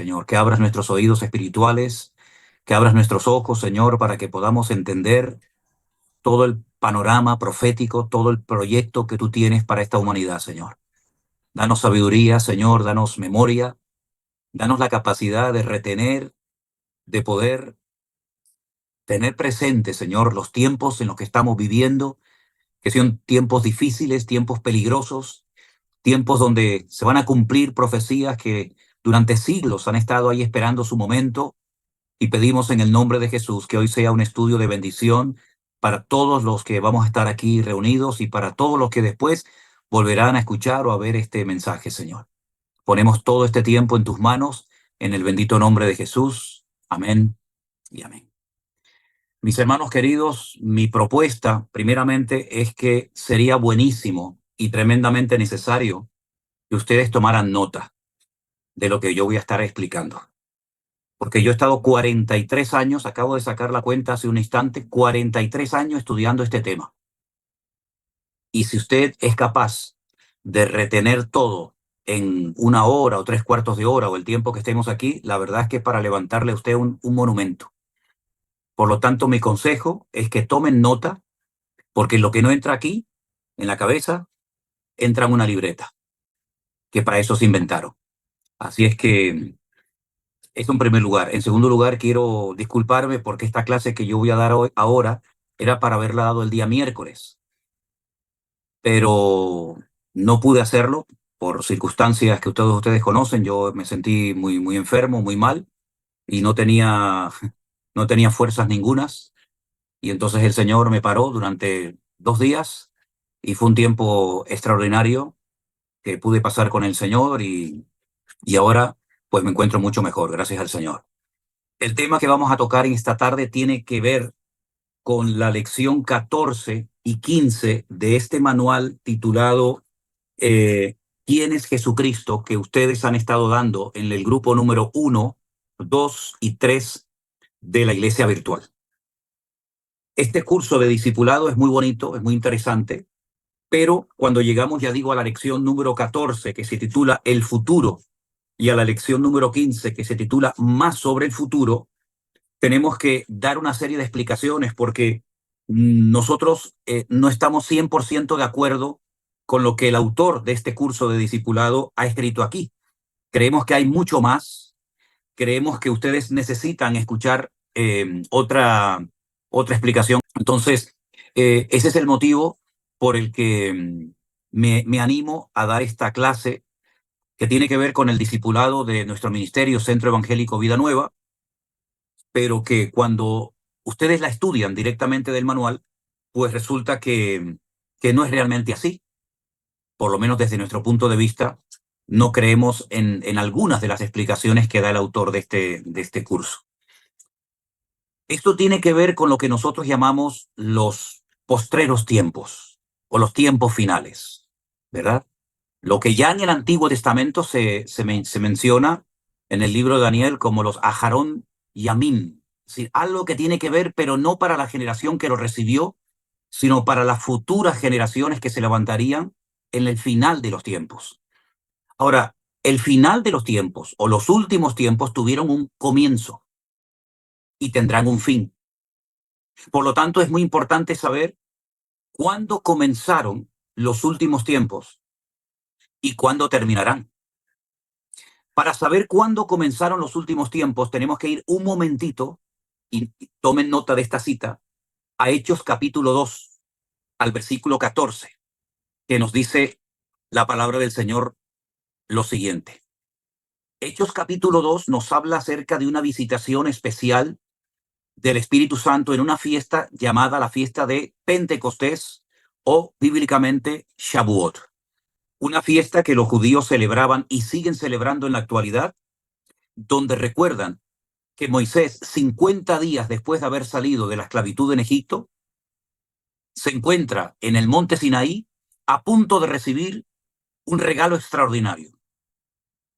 Señor, que abras nuestros oídos espirituales, que abras nuestros ojos, Señor, para que podamos entender todo el panorama profético, todo el proyecto que tú tienes para esta humanidad, Señor. Danos sabiduría, Señor, danos memoria, danos la capacidad de retener, de poder tener presente, Señor, los tiempos en los que estamos viviendo, que son tiempos difíciles, tiempos peligrosos, tiempos donde se van a cumplir profecías que durante siglos han estado ahí esperando su momento, y pedimos en el nombre de Jesús que hoy sea un estudio de bendición para todos los que vamos a estar aquí reunidos y para todos los que después volverán a escuchar o a ver este mensaje, Señor. Ponemos todo este tiempo en tus manos, en el bendito nombre de Jesús. Amén y amén. Mis hermanos queridos, mi propuesta primeramente es que sería buenísimo y tremendamente necesario que ustedes tomaran nota de lo que yo voy a estar explicando. Porque yo he estado 43 años, acabo de sacar la cuenta hace un instante, 43 años estudiando este tema. Y si usted es capaz de retener todo en una hora o 3/4 de hora o el tiempo que estemos aquí, la verdad es que es para levantarle a usted un monumento. Por lo tanto, mi consejo es que tomen nota, porque lo que no entra aquí, en la cabeza, entra en una libreta, que para eso se inventaron. Así es que eso en primer lugar. En segundo lugar, quiero disculparme porque esta clase que yo voy a dar hoy, ahora era para haberla dado el día miércoles, pero no pude hacerlo por circunstancias que todos ustedes conocen. Yo me sentí muy enfermo, muy mal, y no tenía fuerzas ningunas. Y entonces el Señor me paró durante 2 días y fue un tiempo extraordinario que pude pasar con el Señor, y ahora pues me encuentro mucho mejor, gracias al Señor. El tema que vamos a tocar en esta tarde tiene que ver con la lección 14 y 15 de este manual titulado ¿Quién es Jesucristo?, que ustedes han estado dando en el grupo número 1, 2 y 3 de la Iglesia Virtual. Este curso de discipulado es muy bonito, es muy interesante, pero cuando llegamos, ya digo, a la lección número 14, que se titula El futuro, y a la lección número 15, que se titula Más sobre el futuro, tenemos que dar una serie de explicaciones porque nosotros no estamos 100% de acuerdo con lo que el autor de este curso de discipulado ha escrito aquí. Creemos que hay mucho más, creemos que ustedes necesitan escuchar otra explicación. Entonces, ese es el motivo por el que me animo a dar esta clase que tiene que ver con el discipulado de nuestro ministerio Centro Evangélico Vida Nueva, pero que cuando ustedes la estudian directamente del manual, pues resulta que no es realmente así. Por lo menos desde nuestro punto de vista, no creemos en algunas de las explicaciones que da el autor de este curso. Esto tiene que ver con lo que nosotros llamamos los postreros tiempos o los tiempos finales, ¿verdad? Lo que ya en el Antiguo Testamento se menciona en el libro de Daniel como los Ajarón y Amín. Es decir, algo que tiene que ver, pero no para la generación que lo recibió, sino para las futuras generaciones que se levantarían en el final de los tiempos. Ahora, el final de los tiempos o los últimos tiempos tuvieron un comienzo y tendrán un fin. Por lo tanto, es muy importante saber cuándo comenzaron los últimos tiempos y cuándo terminarán. Para saber cuándo comenzaron los últimos tiempos, tenemos que ir un momentito, y tomen nota de esta cita, a Hechos capítulo 2, al versículo 14, que nos dice la palabra del Señor lo siguiente. Hechos capítulo 2 nos habla acerca de una visitación especial del Espíritu Santo en una fiesta llamada la fiesta de Pentecostés, o bíblicamente Shavuot. Una fiesta que los judíos celebraban y siguen celebrando en la actualidad, donde recuerdan que Moisés, 50 días después de haber salido de la esclavitud en Egipto, se encuentra en el monte Sinaí a punto de recibir un regalo extraordinario.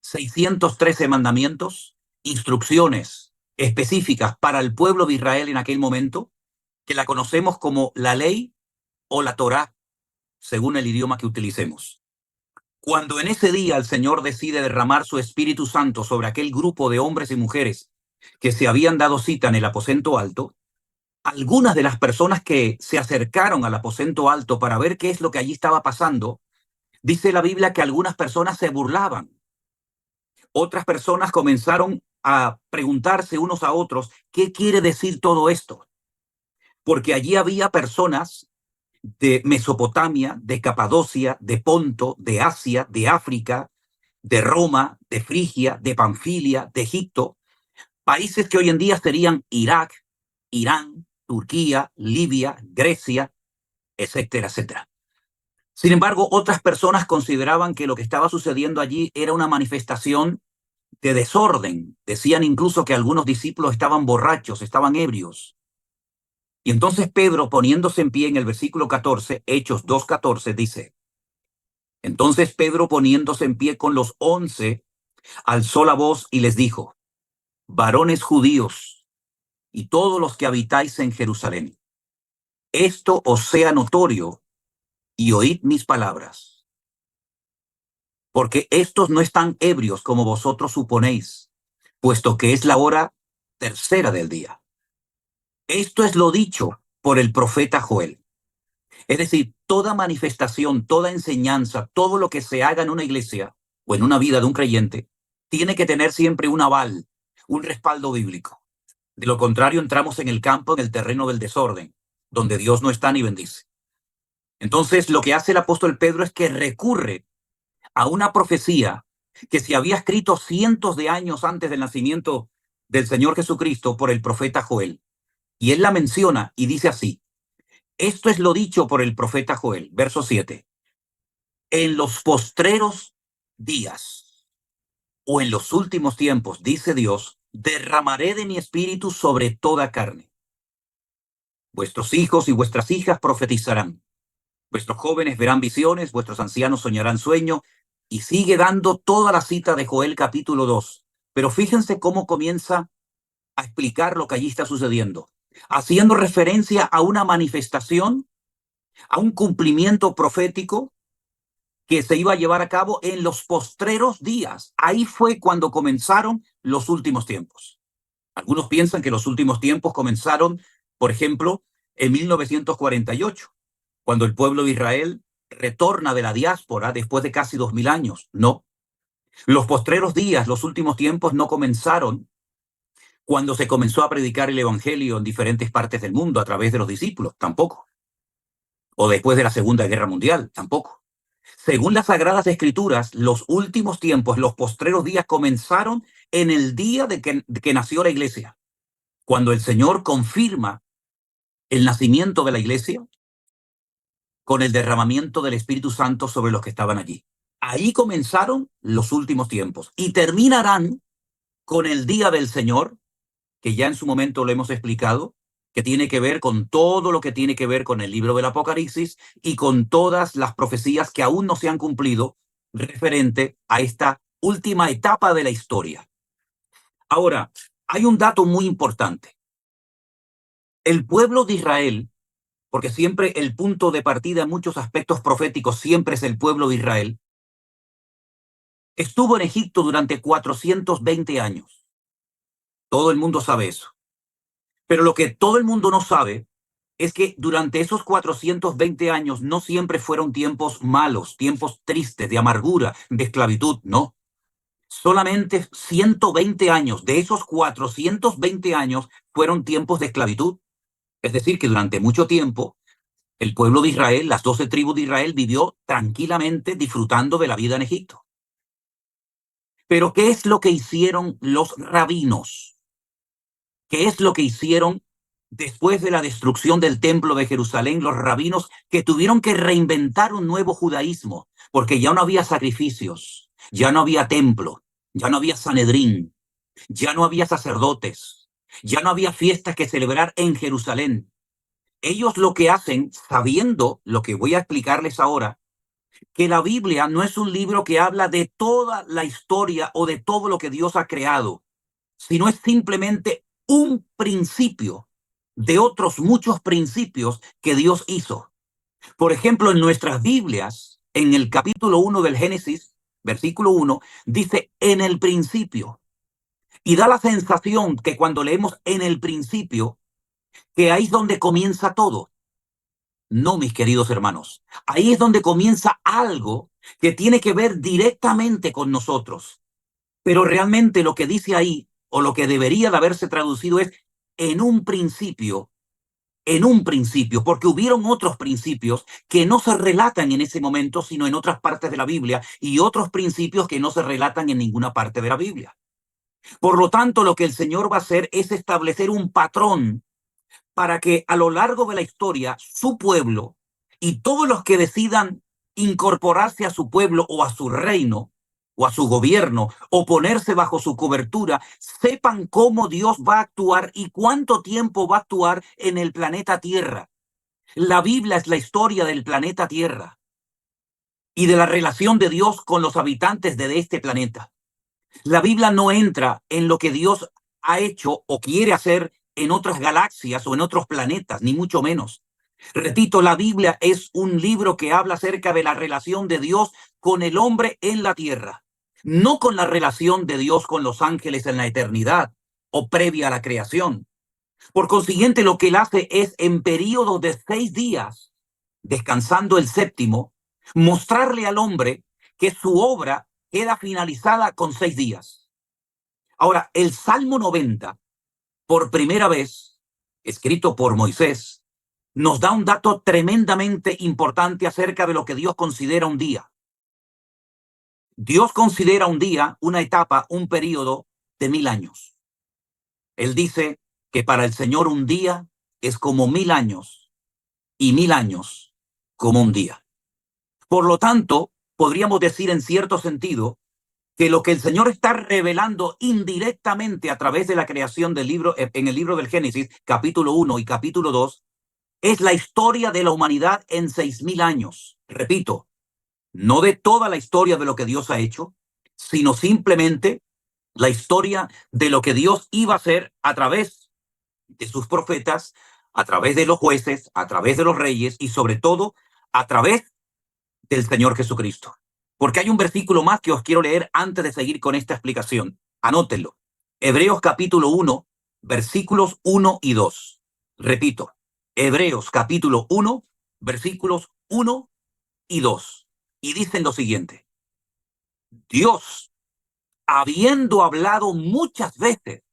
613 mandamientos, instrucciones específicas para el pueblo de Israel en aquel momento, que la conocemos como la ley o la Torá, según el idioma que utilicemos. Cuando en ese día el Señor decide derramar su Espíritu Santo sobre aquel grupo de hombres y mujeres que se habían dado cita en el aposento alto, algunas de las personas que se acercaron al aposento alto para ver qué es lo que allí estaba pasando, dice la Biblia que algunas personas se burlaban. Otras personas comenzaron a preguntarse unos a otros, ¿qué quiere decir todo esto? Porque allí había personas de Mesopotamia, de Capadocia, de Ponto, de Asia, de África, de Roma, de Frigia, de Panfilia, de Egipto, países que hoy en día serían Irak, Irán, Turquía, Libia, Grecia, etcétera, etcétera. Sin embargo, otras personas consideraban que lo que estaba sucediendo allí era una manifestación de desorden. Decían incluso que algunos discípulos estaban borrachos, estaban ebrios. Y entonces Pedro, poniéndose en pie en el versículo 14, Hechos 2:14, dice, entonces Pedro, poniéndose en pie con los 11, alzó la voz y les dijo, varones judíos y todos los que habitáis en Jerusalén, esto os sea notorio y oíd mis palabras, porque estos no están ebrios como vosotros suponéis, puesto que es la hora tercera del día. Esto es lo dicho por el profeta Joel. Es decir, toda manifestación, toda enseñanza, todo lo que se haga en una iglesia o en una vida de un creyente, tiene que tener siempre un aval, un respaldo bíblico. De lo contrario, entramos en el campo, en el terreno del desorden, donde Dios no está ni bendice. Entonces, lo que hace el apóstol Pedro es que recurre a una profecía que se había escrito cientos de años antes del nacimiento del Señor Jesucristo por el profeta Joel. Y él la menciona y dice así, esto es lo dicho por el profeta Joel, verso 7. En los postreros días o en los últimos tiempos, dice Dios, derramaré de mi espíritu sobre toda carne. Vuestros hijos y vuestras hijas profetizarán. Vuestros jóvenes verán visiones, vuestros ancianos soñarán sueño. Y sigue dando toda la cita de Joel capítulo 2. Pero fíjense cómo comienza a explicar lo que allí está sucediendo, haciendo referencia a una manifestación, a un cumplimiento profético que se iba a llevar a cabo en los postreros días. Ahí fue cuando comenzaron los últimos tiempos. Algunos piensan que los últimos tiempos comenzaron, por ejemplo, en 1948, cuando el pueblo de Israel retorna de la diáspora después de casi 2000 años. No. Los postreros días, los últimos tiempos, no comenzaron cuando se comenzó a predicar el evangelio en diferentes partes del mundo a través de los discípulos, tampoco. O después de la Segunda Guerra Mundial, tampoco. Según las Sagradas Escrituras, los últimos tiempos, los postreros días comenzaron en el día de que nació la iglesia, cuando el Señor confirma el nacimiento de la iglesia con el derramamiento del Espíritu Santo sobre los que estaban allí. Ahí comenzaron los últimos tiempos y terminarán con el día del Señor, que ya en su momento lo hemos explicado, que tiene que ver con todo lo que tiene que ver con el libro del Apocalipsis y con todas las profecías que aún no se han cumplido referente a esta última etapa de la historia. Ahora, hay un dato muy importante. El pueblo de Israel, porque siempre el punto de partida en muchos aspectos proféticos siempre es el pueblo de Israel, estuvo en Egipto durante 420 años. Todo el mundo sabe eso. Pero lo que todo el mundo no sabe es que durante esos 420 años no siempre fueron tiempos malos, tiempos tristes, de amargura, de esclavitud, no. Solamente 120 años de esos 420 años fueron tiempos de esclavitud. Es decir, que durante mucho tiempo el pueblo de Israel, las 12 tribus de Israel, vivió tranquilamente disfrutando de la vida en Egipto. Pero ¿qué es lo que hicieron los rabinos? ¿Qué es lo que hicieron después de la destrucción del templo de Jerusalén, los rabinos que tuvieron que reinventar un nuevo judaísmo, porque ya no había sacrificios, ya no había templo, ya no había Sanedrín, ya no había sacerdotes, ya no había fiestas que celebrar en Jerusalén? Ellos lo que hacen, sabiendo lo que voy a explicarles ahora, que la Biblia no es un libro que habla de toda la historia o de todo lo que Dios ha creado, sino es simplemente un principio de otros muchos principios que Dios hizo. Por ejemplo, en nuestras Biblias, en el capítulo 1 del Génesis, versículo 1, dice en el principio. Y da la sensación que cuando leemos en el principio, que ahí es donde comienza todo. No, mis queridos hermanos, ahí es donde comienza algo que tiene que ver directamente con nosotros. Pero realmente lo que dice ahí, o lo que debería de haberse traducido es en un principio, porque hubieron otros principios que no se relatan en ese momento, sino en otras partes de la Biblia, y otros principios que no se relatan en ninguna parte de la Biblia. Por lo tanto, lo que el Señor va a hacer es establecer un patrón para que a lo largo de la historia su pueblo y todos los que decidan incorporarse a su pueblo o a su reino o a su gobierno o ponerse bajo su cobertura, sepan cómo Dios va a actuar y cuánto tiempo va a actuar en el planeta Tierra. La Biblia es la historia del planeta Tierra y de la relación de Dios con los habitantes de este planeta. La Biblia no entra en lo que Dios ha hecho o quiere hacer en otras galaxias o en otros planetas, ni mucho menos. Repito, la Biblia es un libro que habla acerca de la relación de Dios con el hombre en la tierra, no con la relación de Dios con los ángeles en la eternidad o previa a la creación. Por consiguiente, lo que él hace es en periodos de 6 días, descansando el séptimo, mostrarle al hombre que su obra queda finalizada con 6 días. Ahora, el Salmo 90, por primera vez, escrito por Moisés, nos da un dato tremendamente importante acerca de lo que Dios considera un día. Dios considera un día, una etapa, un periodo de 1000 años. Él dice que para el Señor un día es como 1000 años y 1000 años como un día. Por lo tanto, podríamos decir en cierto sentido que lo que el Señor está revelando indirectamente a través de la creación del libro, en el libro del Génesis, capítulo 1 y capítulo 2, es la historia de la humanidad en 6000 años. Repito, no de toda la historia de lo que Dios ha hecho, sino simplemente la historia de lo que Dios iba a hacer a través de sus profetas, a través de los jueces, a través de los reyes y sobre todo a través del Señor Jesucristo. Porque hay un versículo más que os quiero leer antes de seguir con esta explicación. Anótenlo. Hebreos capítulo 1, versículos 1 y 2. Repito, Hebreos capítulo 1, versículos 1 y 2. Y dicen lo siguiente. Dios, habiendo hablado muchas veces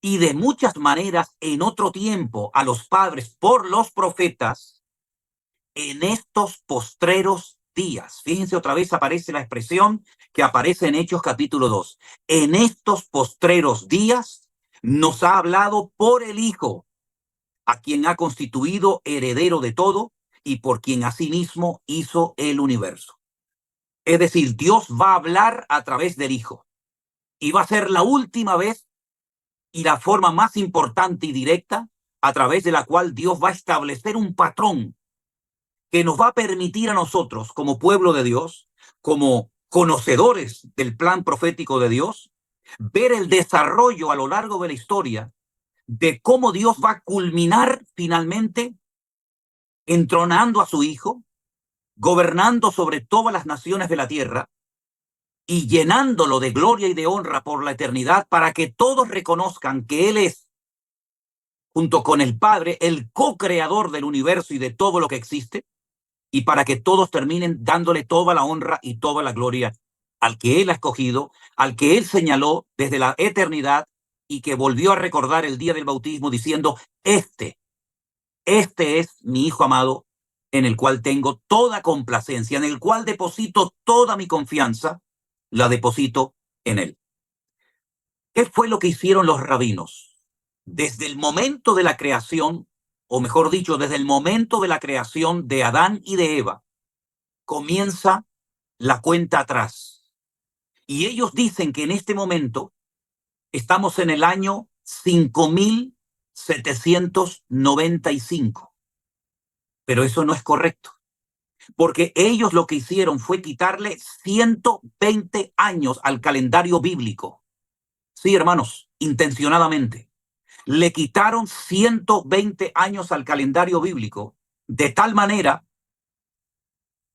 y de muchas maneras en otro tiempo a los padres por los profetas, en estos postreros días. Fíjense, otra vez aparece la expresión que aparece en Hechos capítulo 2. En estos postreros días nos ha hablado por el Hijo, a quien ha constituido heredero de todo y por quien asimismo hizo el universo. Es decir, Dios va a hablar a través del Hijo y va a ser la última vez y la forma más importante y directa a través de la cual Dios va a establecer un patrón que nos va a permitir a nosotros, como pueblo de Dios, como conocedores del plan profético de Dios, ver el desarrollo a lo largo de la historia de cómo Dios va a culminar finalmente entronando a su Hijo, gobernando sobre todas las naciones de la tierra y llenándolo de gloria y de honra por la eternidad para que todos reconozcan que Él es, junto con el Padre, el co-creador del universo y de todo lo que existe, y para que todos terminen dándole toda la honra y toda la gloria al que Él ha escogido, al que Él señaló desde la eternidad y que volvió a recordar el día del bautismo diciendo, este es mi Hijo amado, en el cual tengo toda complacencia, en el cual deposito toda mi confianza, la deposito en Él. ¿Qué fue lo que hicieron los rabinos? Desde el momento de la creación, o mejor dicho, desde el momento de la creación de Adán y de Eva, comienza la cuenta atrás. Y ellos dicen que en este momento estamos en el año 5795. Pero eso no es correcto, porque ellos lo que hicieron fue quitarle 120 años al calendario bíblico. Sí, hermanos, intencionadamente. Le quitaron 120 años al calendario bíblico, de tal manera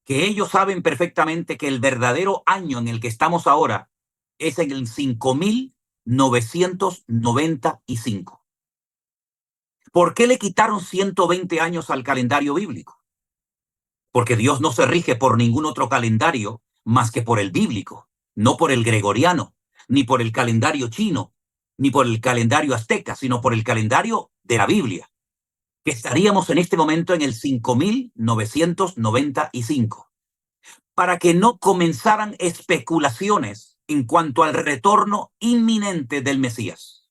que ellos saben perfectamente que el verdadero año en el que estamos ahora es en el 5995. ¿Por qué le quitaron 120 años al calendario bíblico? Porque Dios no se rige por ningún otro calendario más que por el bíblico, no por el gregoriano, ni por el calendario chino, ni por el calendario azteca, sino por el calendario de la Biblia, que estaríamos en este momento en el 5995, para que no comenzaran especulaciones en cuanto al retorno inminente del Mesías.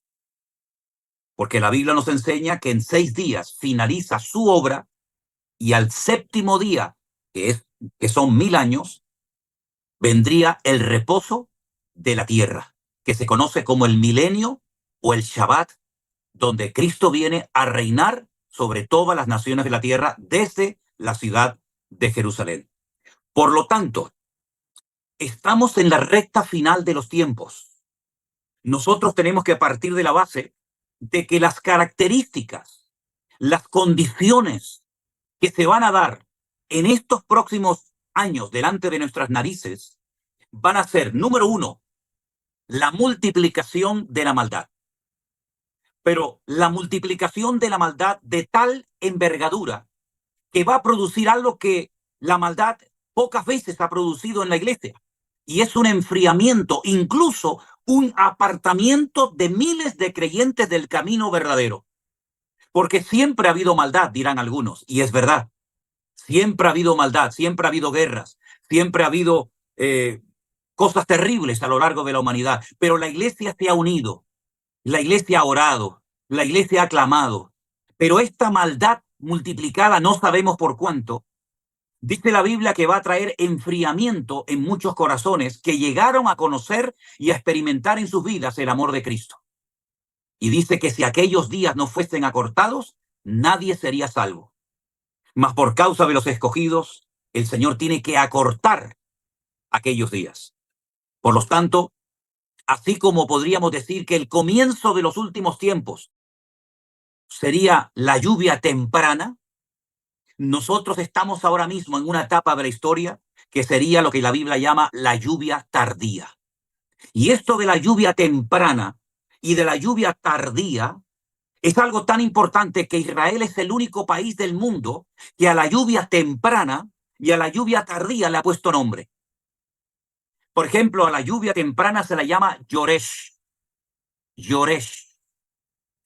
Porque la Biblia nos enseña que en 6 días finaliza su obra y al séptimo día, que son 1000 años, vendría el reposo de la tierra, que se conoce como el milenio o el Shabbat, donde Cristo viene a reinar sobre todas las naciones de la tierra desde la ciudad de Jerusalén. Por lo tanto, estamos en la recta final de los tiempos. Nosotros tenemos que partir de la base de que las características, las condiciones que se van a dar en estos próximos años delante de nuestras narices van a ser, número uno, la multiplicación de la maldad. Pero la multiplicación de la maldad de tal envergadura que va a producir algo que la maldad pocas veces ha producido en la iglesia. Y es un enfriamiento, incluso un apartamiento de miles de creyentes del camino verdadero. Porque siempre ha habido maldad, dirán algunos, y es verdad. Siempre ha habido maldad, siempre ha habido guerras, siempre ha habido cosas terribles a lo largo de la humanidad. Pero la iglesia se ha unido, la iglesia ha orado, la iglesia ha clamado. Pero esta maldad multiplicada, no sabemos por cuánto, dice la Biblia que va a traer enfriamiento en muchos corazones que llegaron a conocer y a experimentar en sus vidas el amor de Cristo. Y dice que si aquellos días no fuesen acortados, nadie sería salvo. Mas por causa de los escogidos, el Señor tiene que acortar aquellos días. Por lo tanto, así como podríamos decir que el comienzo de los últimos tiempos sería la lluvia temprana, nosotros estamos ahora mismo en una etapa de la historia que sería lo que la Biblia llama la lluvia tardía. Y esto de la lluvia temprana y de la lluvia tardía es algo tan importante que Israel es el único país del mundo que a la lluvia temprana y a la lluvia tardía le ha puesto nombre. Por ejemplo, a la lluvia temprana se la llama Yoresh, Yoresh,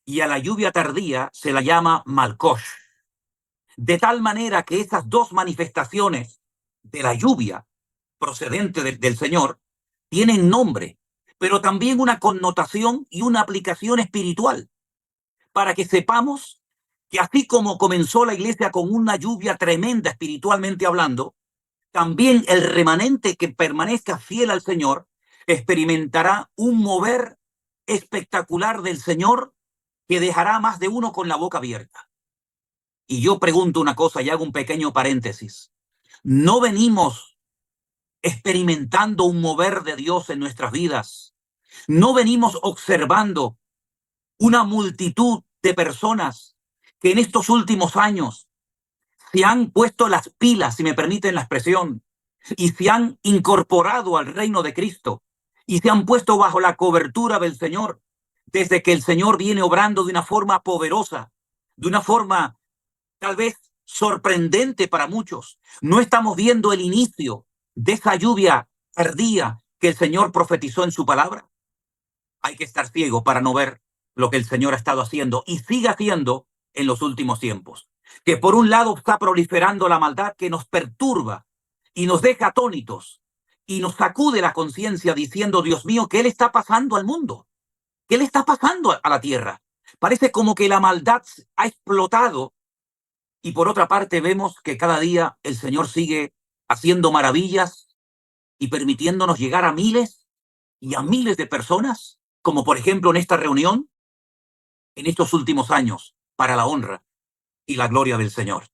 y a la lluvia tardía se la llama Malkosh. De tal manera que esas dos manifestaciones de la lluvia procedente del Señor tienen nombre, pero también una connotación y una aplicación espiritual, para que sepamos que así como comenzó la iglesia con una lluvia tremenda espiritualmente hablando, también el remanente que permanezca fiel al Señor experimentará un mover espectacular del Señor que dejará más de uno con la boca abierta. Y yo pregunto una cosa y hago un pequeño paréntesis. ¿No venimos experimentando un mover de Dios en nuestras vidas? ¿No venimos observando una multitud de personas que en estos últimos años se han puesto las pilas, si me permiten la expresión, y se han incorporado al reino de Cristo y se han puesto bajo la cobertura del Señor desde que el Señor viene obrando de una forma poderosa, de una forma tal vez sorprendente para muchos? No estamos viendo el inicio de esa lluvia tardía que el Señor profetizó en su palabra. Hay que estar ciego para no ver lo que el Señor ha estado haciendo y sigue haciendo en los últimos tiempos. Que por un lado está proliferando la maldad que nos perturba y nos deja atónitos y nos sacude la conciencia diciendo, Dios mío, ¿qué le está pasando al mundo? ¿Qué le está pasando a la tierra? Parece como que la maldad ha explotado. Y por otra parte vemos que cada día el Señor sigue haciendo maravillas y permitiéndonos llegar a miles y a miles de personas, como por ejemplo en esta reunión, en estos últimos años, para la honra y la gloria del Señor.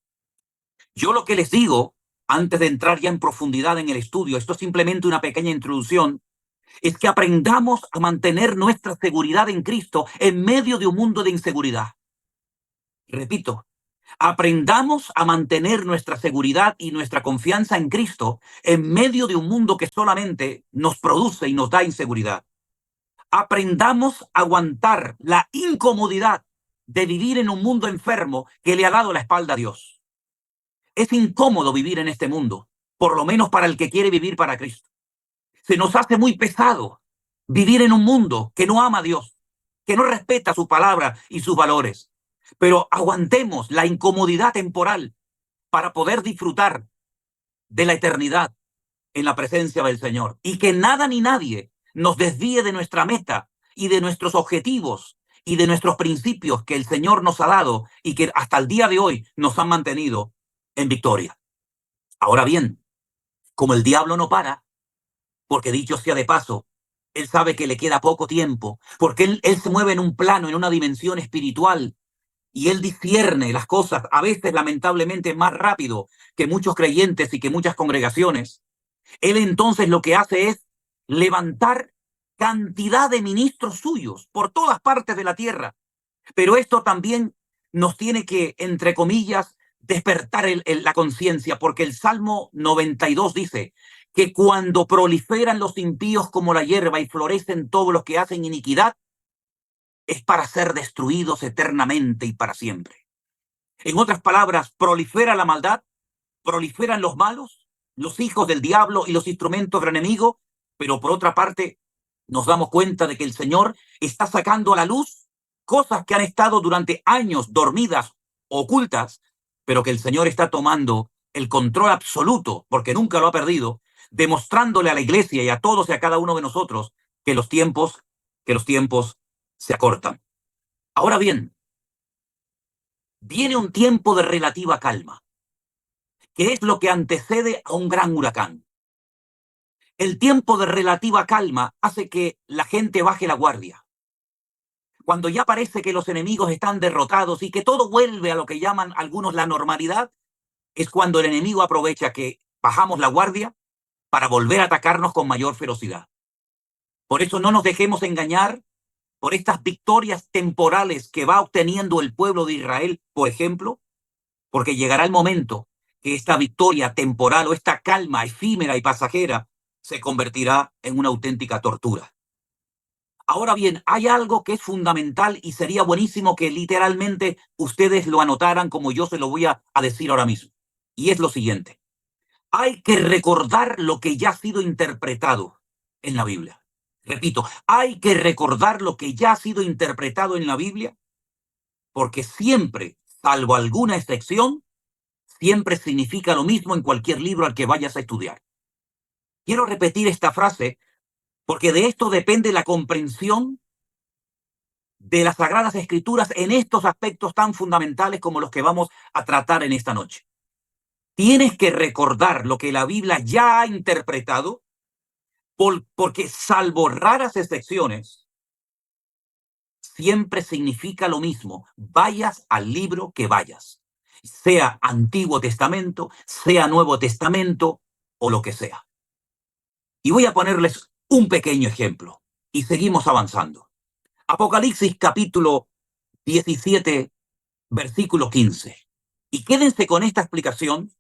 Yo lo que les digo, antes de entrar ya en profundidad en el estudio, esto es simplemente una pequeña introducción, es que aprendamos a mantener nuestra seguridad en Cristo en medio de un mundo de inseguridad. Repito, Aprendamos a mantener nuestra seguridad y nuestra confianza en Cristo en medio de un mundo que solamente nos produce y nos da inseguridad. Aprendamos a aguantar la incomodidad de vivir en un mundo enfermo que le ha dado la espalda a Dios. Es incómodo vivir en este mundo, por lo menos para el que quiere vivir para Cristo. Se nos hace muy pesado vivir en un mundo que no ama a Dios, que no respeta su palabra y sus valores. Pero aguantemos la incomodidad temporal para poder disfrutar de la eternidad en la presencia del Señor. Y que nada ni nadie nos desvíe de nuestra meta y de nuestros objetivos y de nuestros principios que el Señor nos ha dado y que hasta el día de hoy nos han mantenido en victoria. Ahora bien, como el diablo no para, porque dicho sea de paso, él sabe que le queda poco tiempo, porque él se mueve en un plano, en una dimensión espiritual, y él discierne las cosas, a veces lamentablemente más rápido que muchos creyentes y que muchas congregaciones. Él entonces lo que hace es levantar cantidad de ministros suyos por todas partes de la tierra. Pero esto también nos tiene que, entre comillas, despertar la conciencia, porque el Salmo 92 dice que cuando proliferan los impíos como la hierba y florecen todos los que hacen iniquidad, es para ser destruidos eternamente y para siempre. En otras palabras, prolifera la maldad, proliferan los malos, los hijos del diablo y los instrumentos del enemigo, pero por otra parte nos damos cuenta de que el Señor está sacando a la luz cosas que han estado durante años dormidas, ocultas, pero que el Señor está tomando el control absoluto, porque nunca lo ha perdido, demostrándole a la iglesia y a todos y a cada uno de nosotros que los tiempos se acortan. Ahora bien, viene un tiempo de relativa calma, que es lo que antecede a un gran huracán. El tiempo de relativa calma hace que la gente baje la guardia. Cuando ya parece que los enemigos están derrotados y que todo vuelve a lo que llaman algunos la normalidad, es cuando el enemigo aprovecha que bajamos la guardia para volver a atacarnos con mayor ferocidad. Por eso no nos dejemos engañar por estas victorias temporales que va obteniendo el pueblo de Israel, por ejemplo, porque llegará el momento que esta victoria temporal o esta calma efímera y pasajera se convertirá en una auténtica tortura. Ahora bien, hay algo que es fundamental y sería buenísimo que literalmente ustedes lo anotaran como yo se lo voy a decir ahora mismo. Y es lo siguiente. Hay que recordar lo que ya ha sido interpretado en la Biblia. Repito, hay que recordar lo que ya ha sido interpretado en la Biblia, porque siempre, salvo alguna excepción, siempre significa lo mismo en cualquier libro al que vayas a estudiar. Quiero repetir esta frase porque de esto depende la comprensión de las Sagradas Escrituras en estos aspectos tan fundamentales como los que vamos a tratar en esta noche. Tienes que recordar lo que la Biblia ya ha interpretado, porque salvo raras excepciones, siempre significa lo mismo, vayas al libro que vayas, sea Antiguo Testamento, sea Nuevo Testamento o lo que sea. Y voy a ponerles un pequeño ejemplo y seguimos avanzando. Apocalipsis capítulo 17, versículo 15. Y quédense con esta explicación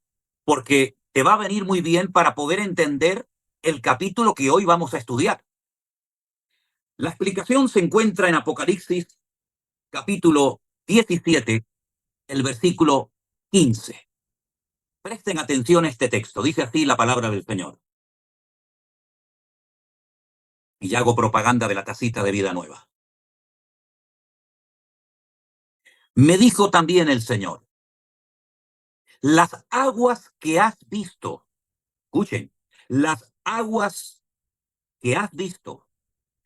porque te va a venir muy bien para poder entender el capítulo que hoy vamos a estudiar. La explicación se encuentra en Apocalipsis capítulo 17, el versículo 15. Presten atención a este texto. Dice así la palabra del Señor. Y hago propaganda de la tacita de vida nueva. Me dijo también el Señor, las aguas que has visto, escuchen, las aguas que has visto,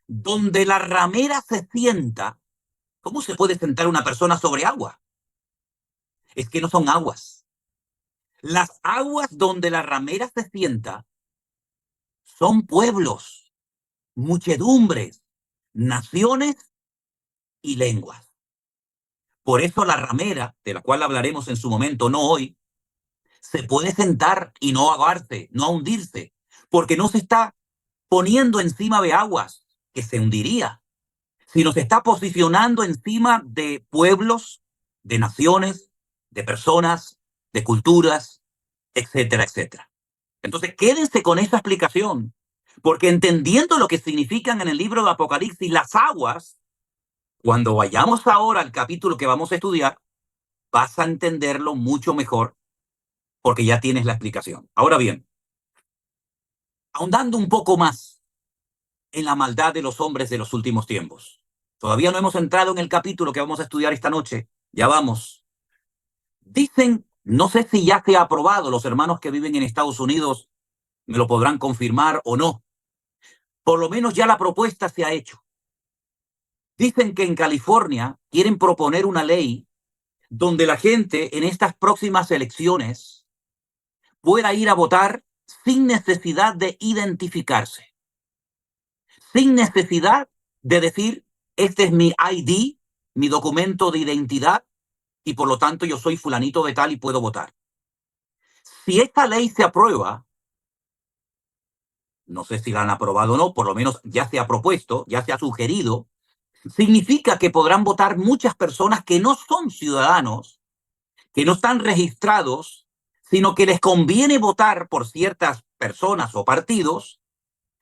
donde la ramera se sienta. ¿Cómo se puede sentar una persona sobre agua? Es que no son aguas. Las aguas donde la ramera se sienta son pueblos, muchedumbres, naciones y lenguas. Por eso la ramera, de la cual hablaremos en su momento, no hoy, se puede sentar y no ahogarse, no hundirse, porque no se está poniendo encima de aguas que se hundiría, sino se está posicionando encima de pueblos, de naciones de personas, de culturas, etcétera, etcétera. Entonces, quédense con esta explicación, porque entendiendo lo que significan en el libro de Apocalipsis las aguas, cuando vayamos ahora al capítulo que vamos a estudiar, vas a entenderlo mucho mejor porque ya tienes la explicación. Ahora bien, ahondando un poco más en la maldad de los hombres de los últimos tiempos. Todavía no hemos entrado en el capítulo que vamos a estudiar esta noche. Ya vamos. Dicen, no sé si ya se ha aprobado, los hermanos que viven en Estados Unidos me lo podrán confirmar o no. Por lo menos ya la propuesta se ha hecho. Dicen que en California quieren proponer una ley donde la gente en estas próximas elecciones pueda ir a votar sin necesidad de identificarse, sin necesidad de decir, este es mi ID, mi documento de identidad, y por lo tanto yo soy fulanito de tal y puedo votar. Si esta ley se aprueba, no sé si la han aprobado o no, por lo menos ya se ha propuesto, ya se ha sugerido, significa que podrán votar muchas personas que no son ciudadanos, que no están registrados, sino que les conviene votar por ciertas personas o partidos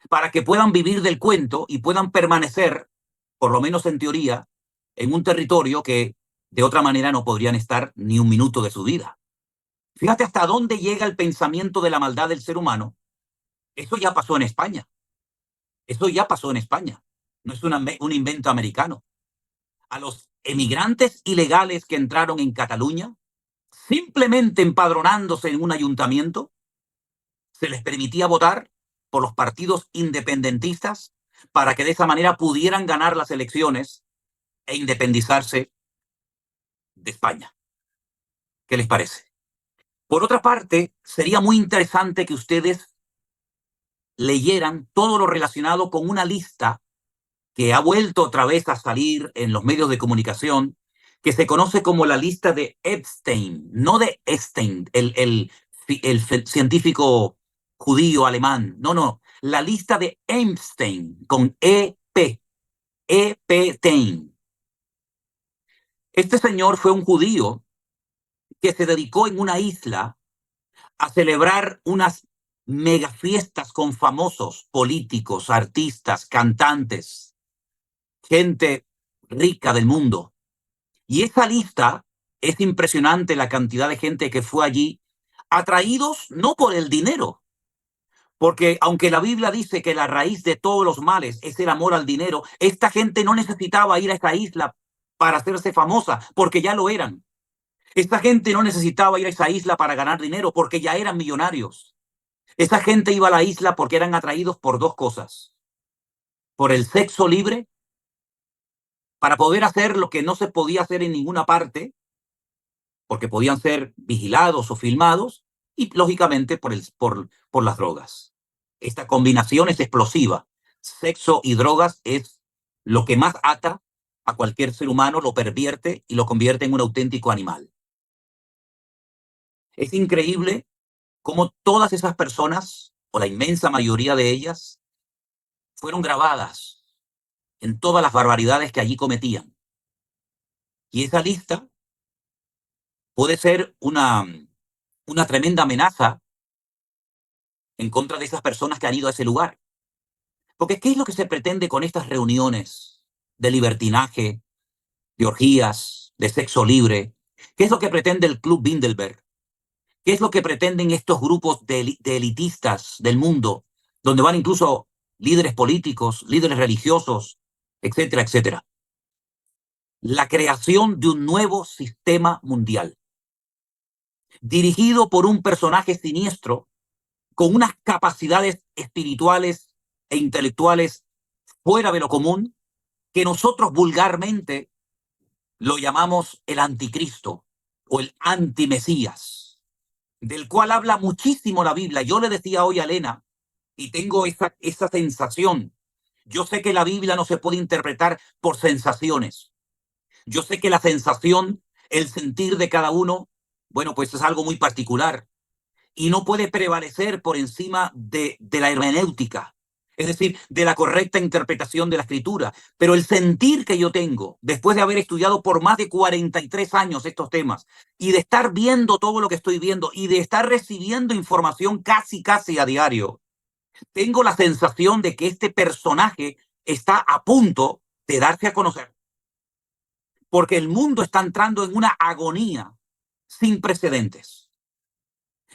para que puedan vivir del cuento y puedan permanecer, por lo menos en teoría, en un territorio que de otra manera no podrían estar ni un minuto de su vida. Fíjate hasta dónde llega el pensamiento de la maldad del ser humano. Eso ya pasó en España. Eso ya pasó en España. No es un invento americano. A los emigrantes ilegales que entraron en Cataluña, simplemente empadronándose en un ayuntamiento, se les permitía votar por los partidos independentistas para que de esa manera pudieran ganar las elecciones e independizarse de España. ¿Qué les parece? Por otra parte, sería muy interesante que ustedes leyeran todo lo relacionado con una lista que ha vuelto otra vez a salir en los medios de comunicación, que se conoce como la lista de Epstein, no de Epstein, el científico judío alemán, no, no, la lista de Epstein, con E-P, Epstein. Este señor fue un judío que se dedicó en una isla a celebrar unas mega fiestas con famosos políticos, artistas, cantantes, gente rica del mundo. Y esa lista es impresionante, la cantidad de gente que fue allí, atraídos no por el dinero, porque aunque la Biblia dice que la raíz de todos los males es el amor al dinero, esta gente no necesitaba ir a esa isla para hacerse famosa, porque ya lo eran. Esta gente no necesitaba ir a esa isla para ganar dinero, porque ya eran millonarios. Esa gente iba a la isla porque eran atraídos por dos cosas: por el sexo libre, para poder hacer lo que no se podía hacer en ninguna parte, porque podían ser vigilados o filmados, y lógicamente por las drogas. Esta combinación es explosiva. Sexo y drogas es lo que más ata a cualquier ser humano, lo pervierte y lo convierte en un auténtico animal. Es increíble cómo todas esas personas, o la inmensa mayoría de ellas, fueron grabadas en todas las barbaridades que allí cometían. Y esa lista puede ser una tremenda amenaza en contra de esas personas que han ido a ese lugar. Porque ¿qué es lo que se pretende con estas reuniones de libertinaje, de orgías, de sexo libre? ¿Qué es lo que pretende el Club Bilderberg? ¿Qué es lo que pretenden estos grupos de elitistas del mundo, donde van incluso líderes políticos, líderes religiosos, etcétera, etcétera? La creación de un nuevo sistema mundial, dirigido por un personaje siniestro con unas capacidades espirituales e intelectuales fuera de lo común, que nosotros vulgarmente lo llamamos el anticristo o el antimesías, del cual habla muchísimo la Biblia. Yo le decía hoy a Elena, y tengo esa sensación, yo sé que la Biblia no se puede interpretar por sensaciones. Yo sé que la sensación, el sentir de cada uno, bueno, pues es algo muy particular y no puede prevalecer por encima de la hermenéutica. es decir, de la correcta interpretación de la escritura. Pero el sentir que yo tengo, después de haber estudiado por más de 43 años estos temas, y de estar viendo todo lo que estoy viendo, y de estar recibiendo información casi a diario, tengo la sensación de que este personaje está a punto de darse a conocer. Porque el mundo está entrando en una agonía sin precedentes.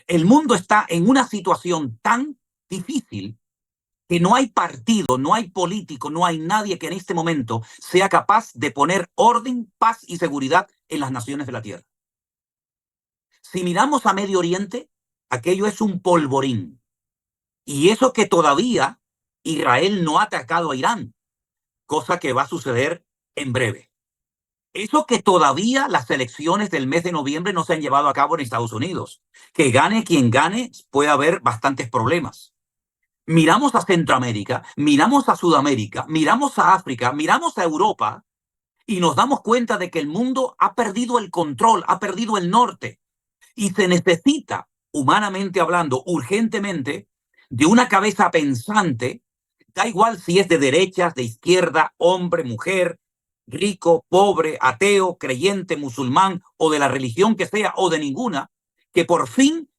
El mundo está en una situación tan difícil que no hay partido, no hay político, no hay nadie que en este momento sea capaz de poner orden, paz y seguridad en las naciones de la tierra. Si miramos a Medio Oriente, aquello es un polvorín. Y eso que todavía Israel no ha atacado a Irán, cosa que va a suceder en breve. Eso que todavía las elecciones del mes de noviembre no se han llevado a cabo en Estados Unidos. Que gane quien gane, puede haber bastantes problemas. Miramos a Centroamérica, miramos a Sudamérica, miramos a África, miramos a Europa y nos damos cuenta de que el mundo ha perdido el control, ha perdido el norte y se necesita, humanamente hablando, urgentemente, de una cabeza pensante, da igual si es de derechas, de izquierda, hombre, mujer, rico, pobre, ateo, creyente, musulmán o de la religión que sea o de ninguna, que por fin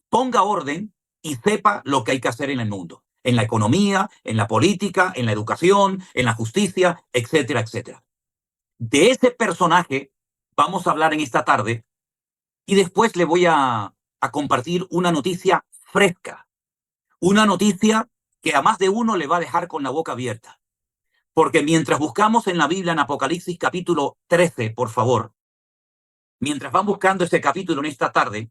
ponga orden y sepa lo que hay que hacer en el mundo, en la economía, en la política, en la educación, en la justicia, etcétera, etcétera. De ese personaje vamos a hablar en esta tarde y después le voy a compartir una noticia fresca, una noticia que a más de uno le va a dejar con la boca abierta. Porque mientras buscamos en la Biblia, en Apocalipsis capítulo 13, por favor, mientras van buscando ese capítulo en esta tarde,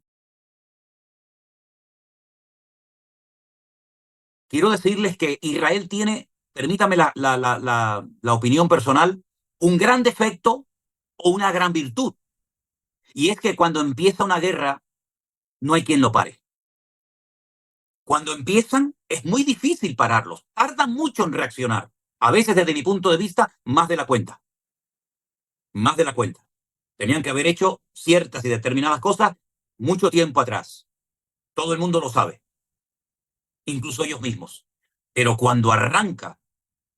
quiero decirles que Israel tiene, permítame la opinión personal, un gran defecto o una gran virtud. Y es que cuando empieza una guerra, no hay quien lo pare. Cuando empiezan, es muy difícil pararlos. Tardan mucho en reaccionar. A veces, desde mi punto de vista, más de la cuenta. Más de la cuenta. Tenían que haber hecho ciertas y determinadas cosas mucho tiempo atrás. Todo el mundo lo sabe, incluso ellos mismos. Pero cuando arranca,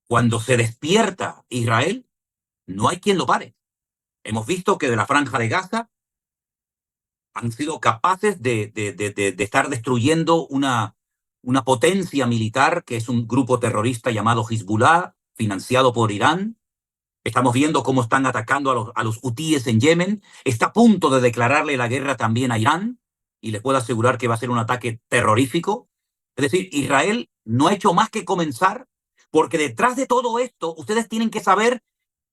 cuando se despierta Israel, no hay quien lo pare. Hemos visto que de la Franja de Gaza han sido capaces de estar destruyendo una potencia militar que es un grupo terrorista llamado Hezbollah, financiado por Irán. Estamos viendo cómo están atacando a los hutíes en Yemen. Está a punto de declararle la guerra también a Irán y les puedo asegurar que va a ser un ataque terrorífico. Es decir, Israel no ha hecho más que comenzar, porque detrás de todo esto ustedes tienen que saber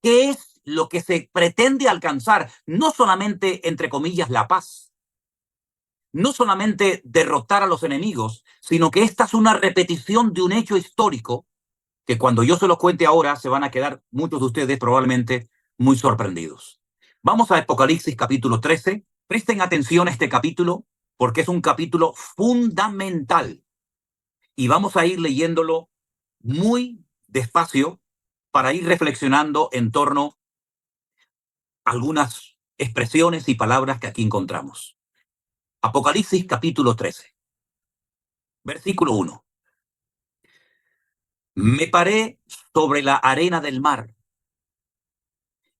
qué es lo que se pretende alcanzar. No solamente, entre comillas, la paz, no solamente derrotar a los enemigos, sino que esta es una repetición de un hecho histórico que cuando yo se los cuente ahora se van a quedar muchos de ustedes probablemente muy sorprendidos. Vamos a Apocalipsis capítulo 13. Presten atención a este capítulo porque es un capítulo fundamental y vamos a ir leyéndolo muy despacio para ir reflexionando en torno a algunas expresiones y palabras que aquí encontramos. Apocalipsis capítulo 13, versículo 1. Me paré sobre la arena del mar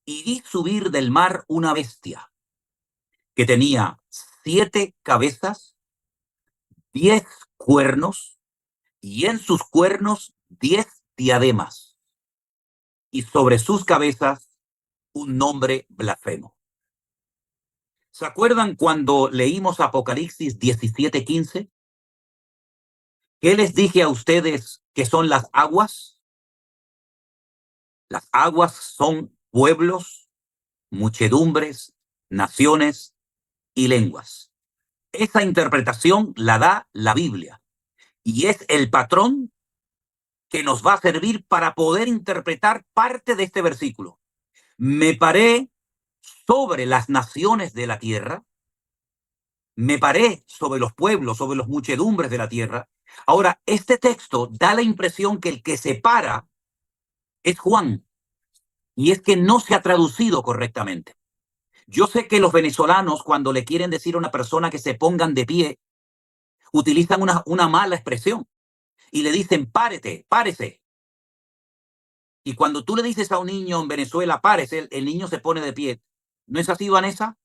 y vi subir del mar una bestia que tenía 7 cabezas, 10 cuernos, y en sus cuernos 10 diademas, y sobre sus cabezas un nombre blasfemo. ¿Se acuerdan cuando leímos Apocalipsis 17:15? ¿Qué les dije a ustedes que son las aguas? Las aguas son pueblos, muchedumbres, naciones y lenguas. Esa interpretación la da la Biblia y es el patrón que nos va a servir para poder interpretar parte de este versículo. Me paré sobre las naciones de la tierra, me paré sobre los pueblos, sobre los muchedumbres de la tierra. Ahora, este texto da la impresión que el que se para es Juan, y es que no se ha traducido correctamente. Yo sé que los venezolanos, cuando le quieren decir a una persona que se pongan de pie, utilizan una mala expresión. y le dicen, párete, párese. Y cuando tú le dices a un niño en Venezuela, párese, el niño se pone de pie. ¿No es así, Vanessa?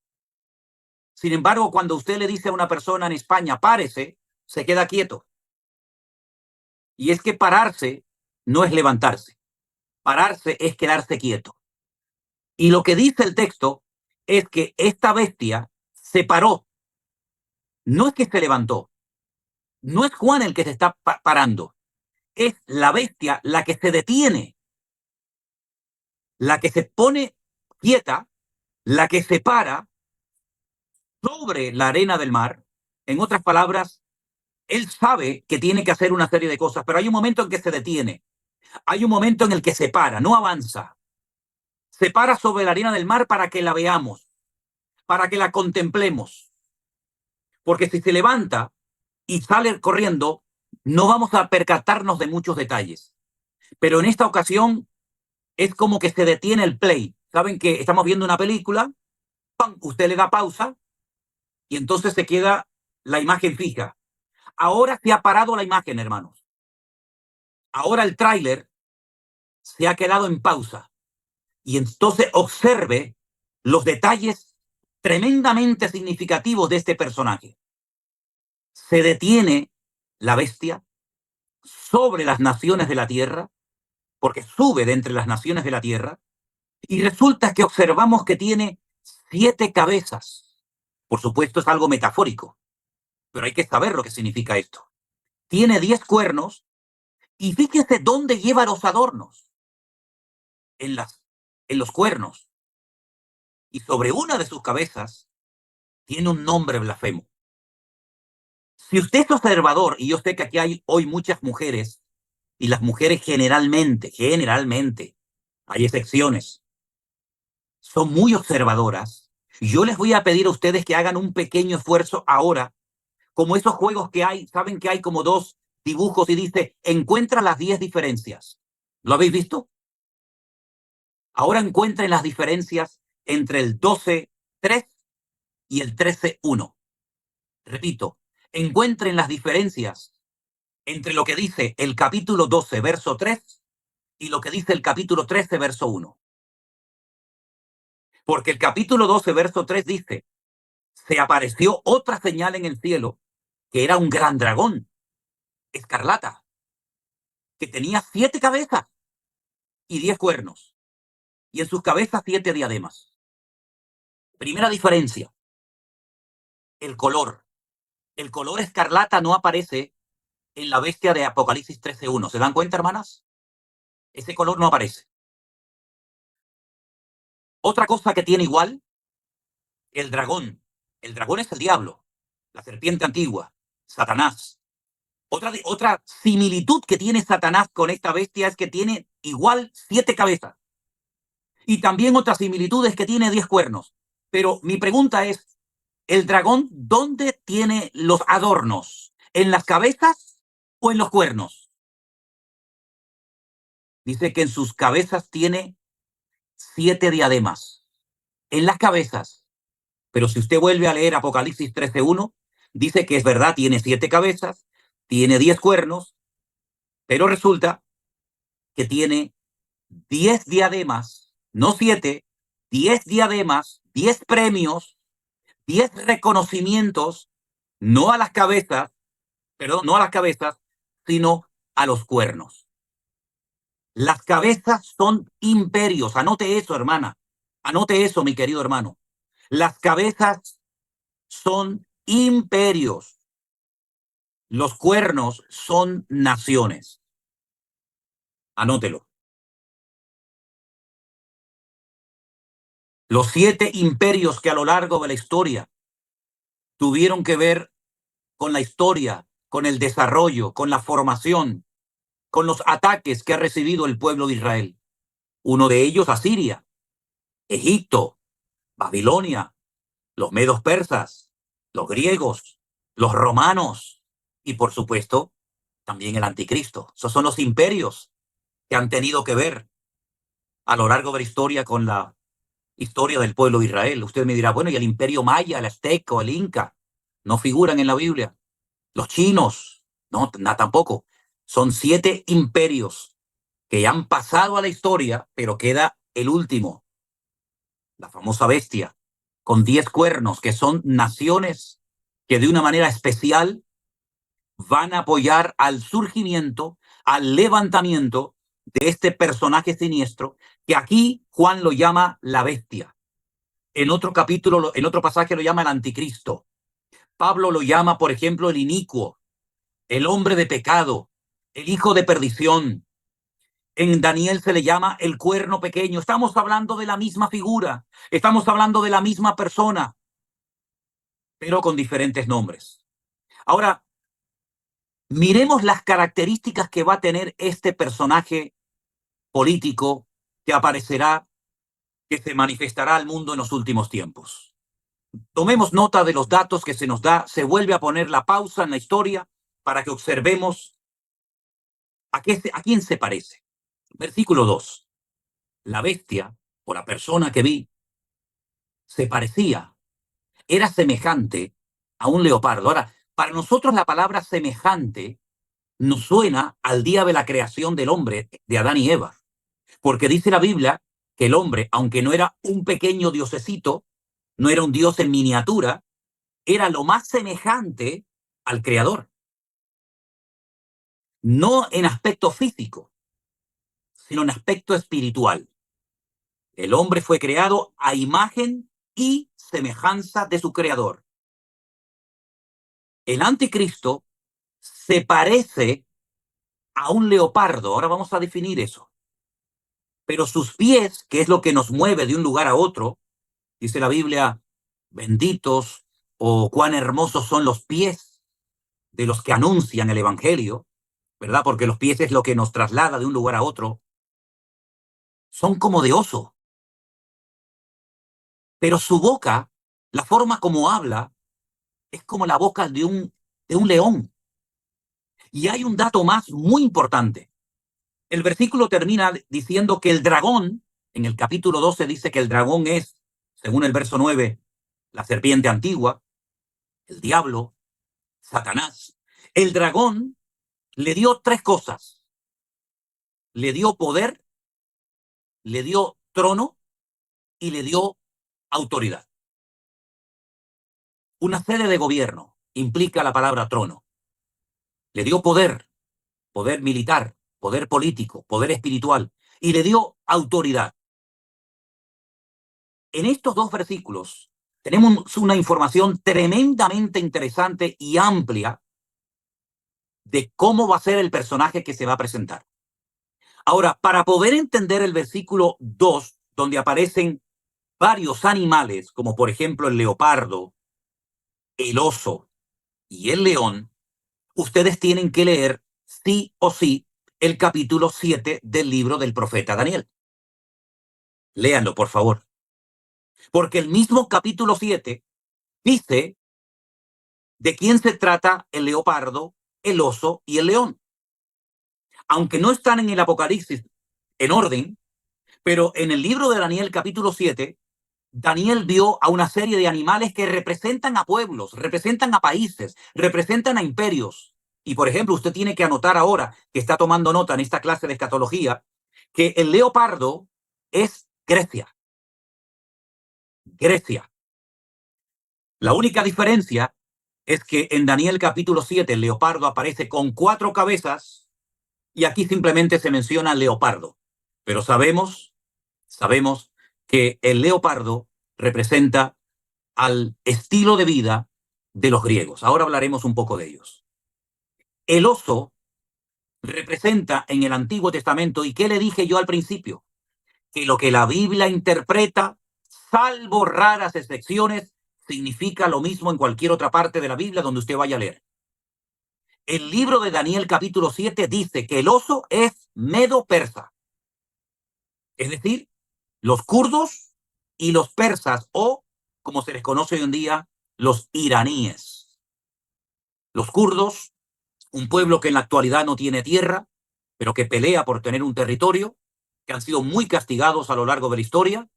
Sin embargo, cuando usted le dice a una persona en España, párese, se queda quieto. Y es que pararse no es levantarse. Pararse es quedarse quieto. Y lo que dice el texto es que esta bestia se paró. No es que se levantó. No es Juan el que se está parando. Es la bestia la que se detiene, la que se pone quieta, la que se para sobre la arena del mar. En otras palabras, él sabe que tiene que hacer una serie de cosas, pero hay un momento en que se detiene. Hay un momento en el que se para, no avanza. Se para sobre la arena del mar para que la veamos, para que la contemplemos. Porque si se levanta y sale corriendo, no vamos a percatarnos de muchos detalles. Pero en esta ocasión es como que se detiene el play. Saben que estamos viendo una película, ¡pam! Usted le da pausa y entonces se queda la imagen fija. Ahora se ha parado la imagen, hermanos. Ahora el tráiler se ha quedado en pausa. Y entonces observe los detalles tremendamente significativos de este personaje. Se detiene la bestia sobre las naciones de la tierra, porque sube de entre las naciones de la tierra, y resulta que observamos que tiene 7 cabezas. Por supuesto es algo metafórico, pero hay que saber lo que significa esto. Tiene 10 cuernos, y fíjese dónde lleva los adornos. En, en los cuernos. Y sobre una de sus cabezas tiene un nombre blasfemo. Si usted es observador, y yo sé que aquí hay hoy muchas mujeres, y las mujeres generalmente, hay excepciones, son muy observadoras, yo les voy a pedir a ustedes que hagan un pequeño esfuerzo ahora, como esos juegos que hay, saben que hay como 2 dibujos y dice, encuentra las 10 diferencias. ¿Lo habéis visto? Ahora encuentren las diferencias entre el 12:3 y el 13:1. Repito, encuentren las diferencias entre lo que dice el capítulo 12, verso 3, y lo que dice el capítulo 13, verso 1. Porque el capítulo 12, verso 3 dice, se apareció otra señal en el cielo, que era un gran dragón, escarlata, que tenía 7 cabezas y 10 cuernos, y en sus cabezas 7 diademas. Primera diferencia, el color. El color escarlata no aparece en la bestia de Apocalipsis 13:1. ¿Se dan cuenta, hermanas? Ese color no aparece. Otra cosa que tiene igual, el dragón. El dragón es el diablo, la serpiente antigua, Satanás. Otra similitud que tiene Satanás con esta bestia es que tiene igual 7 cabezas. Y también otra similitud es que tiene 10 cuernos. Pero mi pregunta es, ¿el dragón dónde tiene los adornos? ¿En las cabezas o en los cuernos? Dice que en sus cabezas tiene 7 diademas. En las cabezas. Pero si usted vuelve a leer Apocalipsis 13:1, dice que es verdad, tiene 7 cabezas, tiene 10 cuernos, pero resulta que tiene 10 diademas, no 7, 10 diademas, 10 premios, 10 reconocimientos, no a las cabezas, perdón, no a las cabezas, sino a los cuernos. Las cabezas son imperios. Anote eso, hermana. Anote eso, mi querido hermano. Las cabezas son imperios. Los cuernos son naciones. Anótelo. Los 7 imperios que a lo largo de la historia tuvieron que ver con la historia, con el desarrollo, con la formación, con los ataques que ha recibido el pueblo de Israel. Uno de ellos, Asiria, Egipto, Babilonia, los medos persas, los griegos, los romanos y, por supuesto, también el anticristo. Esos son los imperios que han tenido que ver a lo largo de la historia con la historia del pueblo de Israel. Usted me dirá, bueno, ¿y el imperio maya, el azteca, el inca? ¿No figuran en la Biblia? Los chinos, no, tampoco. Son 7 imperios que ya han pasado a la historia, pero queda el último, la famosa bestia, con 10 cuernos, que son naciones que de una manera especial van a apoyar al surgimiento, al levantamiento de este personaje siniestro, que aquí Juan lo llama la bestia. En otro capítulo, en otro pasaje lo llama el anticristo. Pablo lo llama, por ejemplo, el inicuo, el hombre de pecado, el hijo de perdición. En Daniel se le llama el cuerno pequeño. Estamos hablando de la misma figura, estamos hablando de la misma persona, pero con diferentes nombres. Ahora, miremos las características que va a tener este personaje político que aparecerá, que se manifestará al mundo en los últimos tiempos. Tomemos nota de los datos que se nos da, se vuelve a poner la pausa en la historia para que observemos a quién se parece. Versículo 2. La bestia, o la persona que vi, se parecía, era semejante a un leopardo. Ahora, para nosotros la palabra semejante nos suena al día de la creación del hombre, de Adán y Eva, porque dice la Biblia que el hombre, aunque no era un pequeño diosecito, no era un dios en miniatura, era lo más semejante al Creador. No en aspecto físico, sino en aspecto espiritual. El hombre fue creado a imagen y semejanza de su Creador. El anticristo se parece a un leopardo, ahora vamos a definir eso. Pero sus pies, que es lo que nos mueve de un lugar a otro, dice la Biblia, benditos o cuán hermosos son los pies de los que anuncian el Evangelio, ¿verdad? Porque los pies es lo que nos traslada de un lugar a otro. Son como de oso. Pero su boca, la forma como habla, es como la boca de un león. Y hay un dato más muy importante. El versículo termina diciendo que el dragón, en el capítulo 12 dice que el dragón es, según el verso 9, la serpiente antigua, el diablo, Satanás. El dragón le dio 3 cosas. Le dio poder, le dio trono y le dio autoridad. Una sede de gobierno implica la palabra trono. Le dio poder, poder militar, poder político, poder espiritual, y le dio autoridad. En estos 2 versículos tenemos una información tremendamente interesante y amplia de cómo va a ser el personaje que se va a presentar. Ahora, para poder entender el versículo 2, donde aparecen varios animales, como por ejemplo el leopardo, el oso y el león, ustedes tienen que leer sí o sí el capítulo 7 del libro del profeta Daniel. Léanlo, por favor. Porque el mismo capítulo 7 dice de quién se trata el leopardo, el oso y el león. Aunque no están en el Apocalipsis en orden, pero en el libro de Daniel capítulo 7, Daniel vio a una serie de animales que representan a pueblos, representan a países, representan a imperios. Y por ejemplo, usted tiene que anotar ahora, que está tomando nota en esta clase de escatología, que el leopardo es Grecia. Grecia. La única diferencia es que en Daniel capítulo 7 el leopardo aparece con 4 cabezas y aquí simplemente se menciona leopardo. Pero sabemos que el leopardo representa al estilo de vida de los griegos. Ahora hablaremos un poco de ellos. El oso representa en el Antiguo Testamento, ¿y qué le dije yo al principio? Que lo que la Biblia interpreta, salvo raras excepciones, significa lo mismo en cualquier otra parte de la Biblia donde usted vaya a leer. El libro de Daniel capítulo 7 dice que el oso es medo-persa, es decir, los kurdos y los persas, o como se les conoce hoy en día, los iraníes. Los kurdos, un pueblo que en la actualidad no tiene tierra, pero que pelea por tener un territorio, que han sido muy castigados a lo largo de la historia,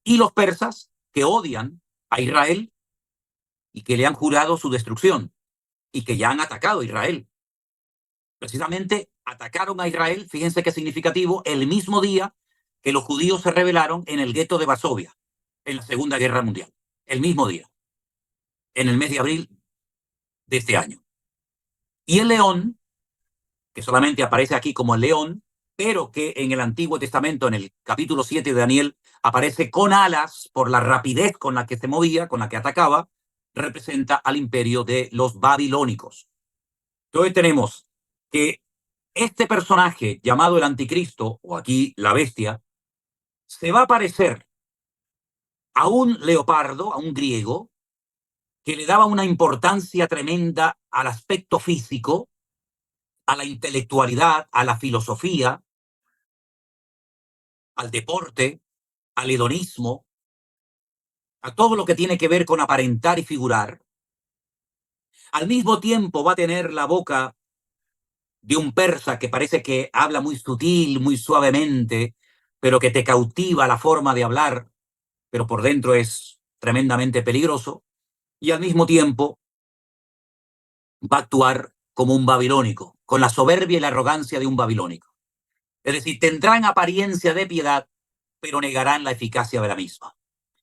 y los persas, que odian a Israel y que le han jurado su destrucción y que ya han atacado a Israel. Precisamente atacaron a Israel, fíjense qué significativo, el mismo día que los judíos se rebelaron en el gueto de Varsovia, en la Segunda Guerra Mundial. El mismo día, en el mes de abril de este año. Y el león, que solamente aparece aquí como el león, pero que en el Antiguo Testamento, en el capítulo 7 de Daniel, aparece con alas por la rapidez con la que se movía, con la que atacaba, representa al imperio de los babilónicos. Entonces tenemos que este personaje llamado el anticristo, o aquí la bestia, se va a parecer a un leopardo, a un griego, que le daba una importancia tremenda al aspecto físico, a la intelectualidad, a la filosofía, al deporte, al hedonismo, a todo lo que tiene que ver con aparentar y figurar. Al mismo tiempo va a tener la boca de un persa que parece que habla muy sutil, muy suavemente, pero que te cautiva la forma de hablar, pero por dentro es tremendamente peligroso. Y al mismo tiempo va a actuar como un babilónico, con la soberbia y la arrogancia de un babilónico. Es decir, tendrán apariencia de piedad, pero negarán la eficacia de la misma.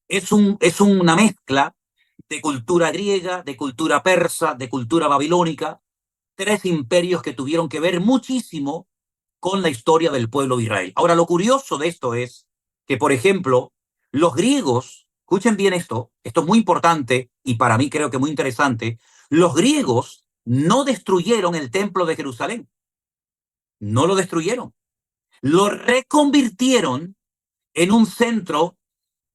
Es una mezcla de cultura griega, de cultura persa, de cultura babilónica, tres imperios que tuvieron que ver muchísimo con la historia del pueblo de Israel. Ahora, lo curioso de esto es que, por ejemplo, los griegos, escuchen bien esto es muy importante y para mí creo que muy interesante, los griegos no destruyeron el templo de Jerusalén, no lo destruyeron, lo reconvirtieron en un centro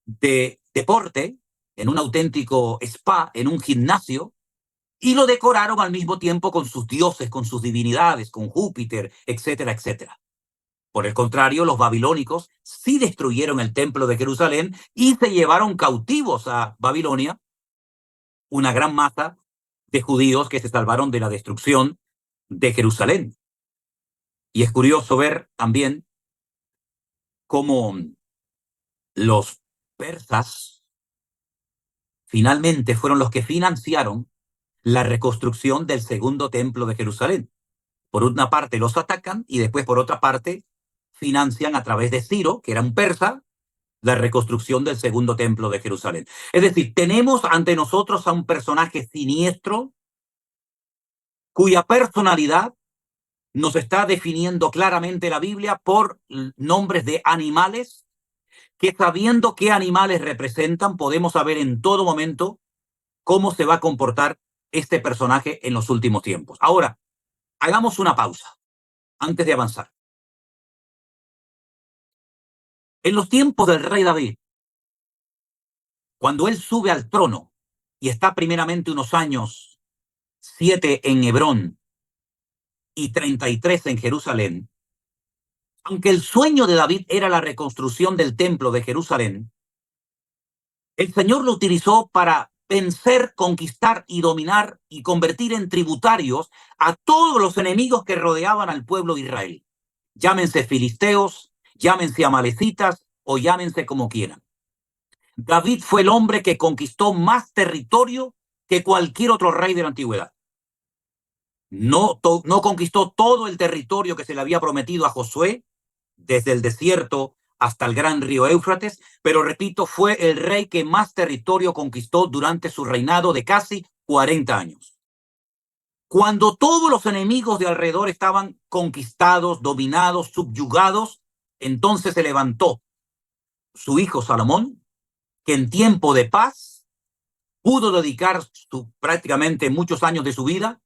de deporte, en un auténtico spa, en un gimnasio, y lo decoraron al mismo tiempo con sus dioses, con sus divinidades, con Júpiter, etcétera, etcétera. Por el contrario, los babilónicos sí destruyeron el templo de Jerusalén y se llevaron cautivos a Babilonia una gran masa de judíos que se salvaron de la destrucción de Jerusalén. Y es curioso ver también cómo los persas finalmente fueron los que financiaron la reconstrucción del segundo templo de Jerusalén. Por una parte los atacan y después por otra parte financian a través de Ciro, que era un persa, la reconstrucción del segundo templo de Jerusalén. Es decir, tenemos ante nosotros a un personaje siniestro cuya personalidad nos está definiendo claramente la Biblia por nombres de animales que, sabiendo qué animales representan, podemos saber en todo momento cómo se va a comportar este personaje en los últimos tiempos. Ahora, hagamos una pausa antes de avanzar. En los tiempos del rey David, cuando él sube al trono y está primeramente unos años, 7 en Hebrón y 33 en Jerusalén, aunque el sueño de David era la reconstrucción del templo de Jerusalén, el Señor lo utilizó para vencer, conquistar y dominar y convertir en tributarios a todos los enemigos que rodeaban al pueblo de Israel. Llámense filisteos, llámense amalecitas o llámense como quieran. David fue el hombre que conquistó más territorio que cualquier otro rey de la antigüedad. No conquistó todo el territorio que se le había prometido a Josué, desde el desierto hasta el gran río Éufrates, pero repito, fue el rey que más territorio conquistó durante su reinado de casi 40 años. Cuando todos los enemigos de alrededor estaban conquistados, dominados, subyugados, entonces se levantó su hijo Salomón, que en tiempo de paz pudo dedicar prácticamente muchos años de su vida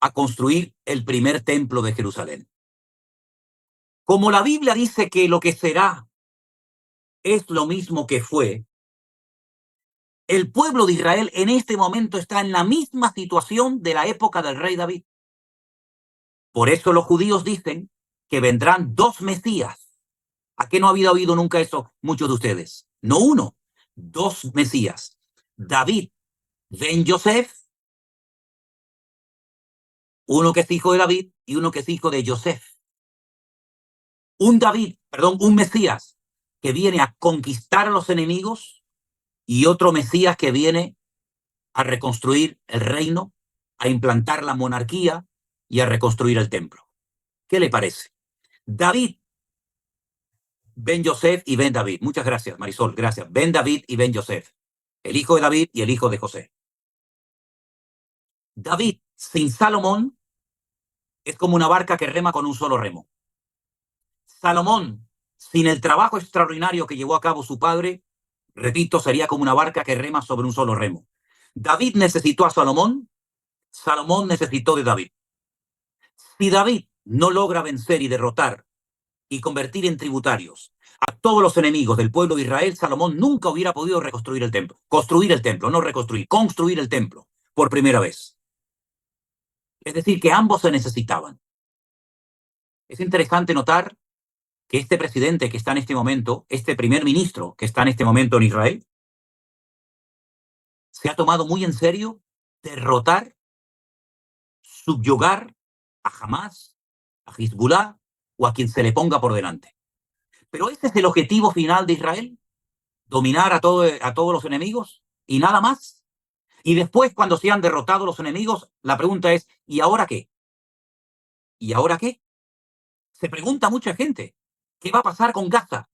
a construir el primer templo de Jerusalén. Como la Biblia dice que lo que será es lo mismo que fue, el pueblo de Israel en este momento está en la misma situación de la época del rey David. Por eso los judíos dicen que vendrán dos Mesías. ¿A qué no ha habido oído nunca eso muchos de ustedes? No uno, dos Mesías. David ben Yosef, uno que es hijo de David y uno que es hijo de Yosef. Un Mesías que viene a conquistar a los enemigos y otro Mesías que viene a reconstruir el reino, a implantar la monarquía y a reconstruir el templo. ¿Qué le parece? David, Ben Yosef y Ben David. Muchas gracias, Marisol, gracias. Ben David y Ben Yosef. El hijo de David y el hijo de José. David sin Salomón es como una barca que rema con un solo remo. Salomón, sin el trabajo extraordinario que llevó a cabo su padre, repito, sería como una barca que rema sobre un solo remo. David necesitó a Salomón, Salomón necesitó de David. Si David no logra vencer y derrotar y convertir en tributarios a todos los enemigos del pueblo de Israel, Salomón nunca hubiera podido reconstruir el templo. Construir el templo, no reconstruir, construir el templo por primera vez. Es decir, que ambos se necesitaban. Es interesante notar que este presidente que está en este momento, este primer ministro que está en este momento en Israel, se ha tomado muy en serio derrotar, subyugar a Hamas, a Hezbollah o a quien se le ponga por delante. Pero ese es el objetivo final de Israel, dominar a todos los enemigos y nada más. Y después, cuando se han derrotado los enemigos, la pregunta es, ¿y ahora qué? ¿Y ahora qué? Se pregunta mucha gente, ¿qué va a pasar con Gaza?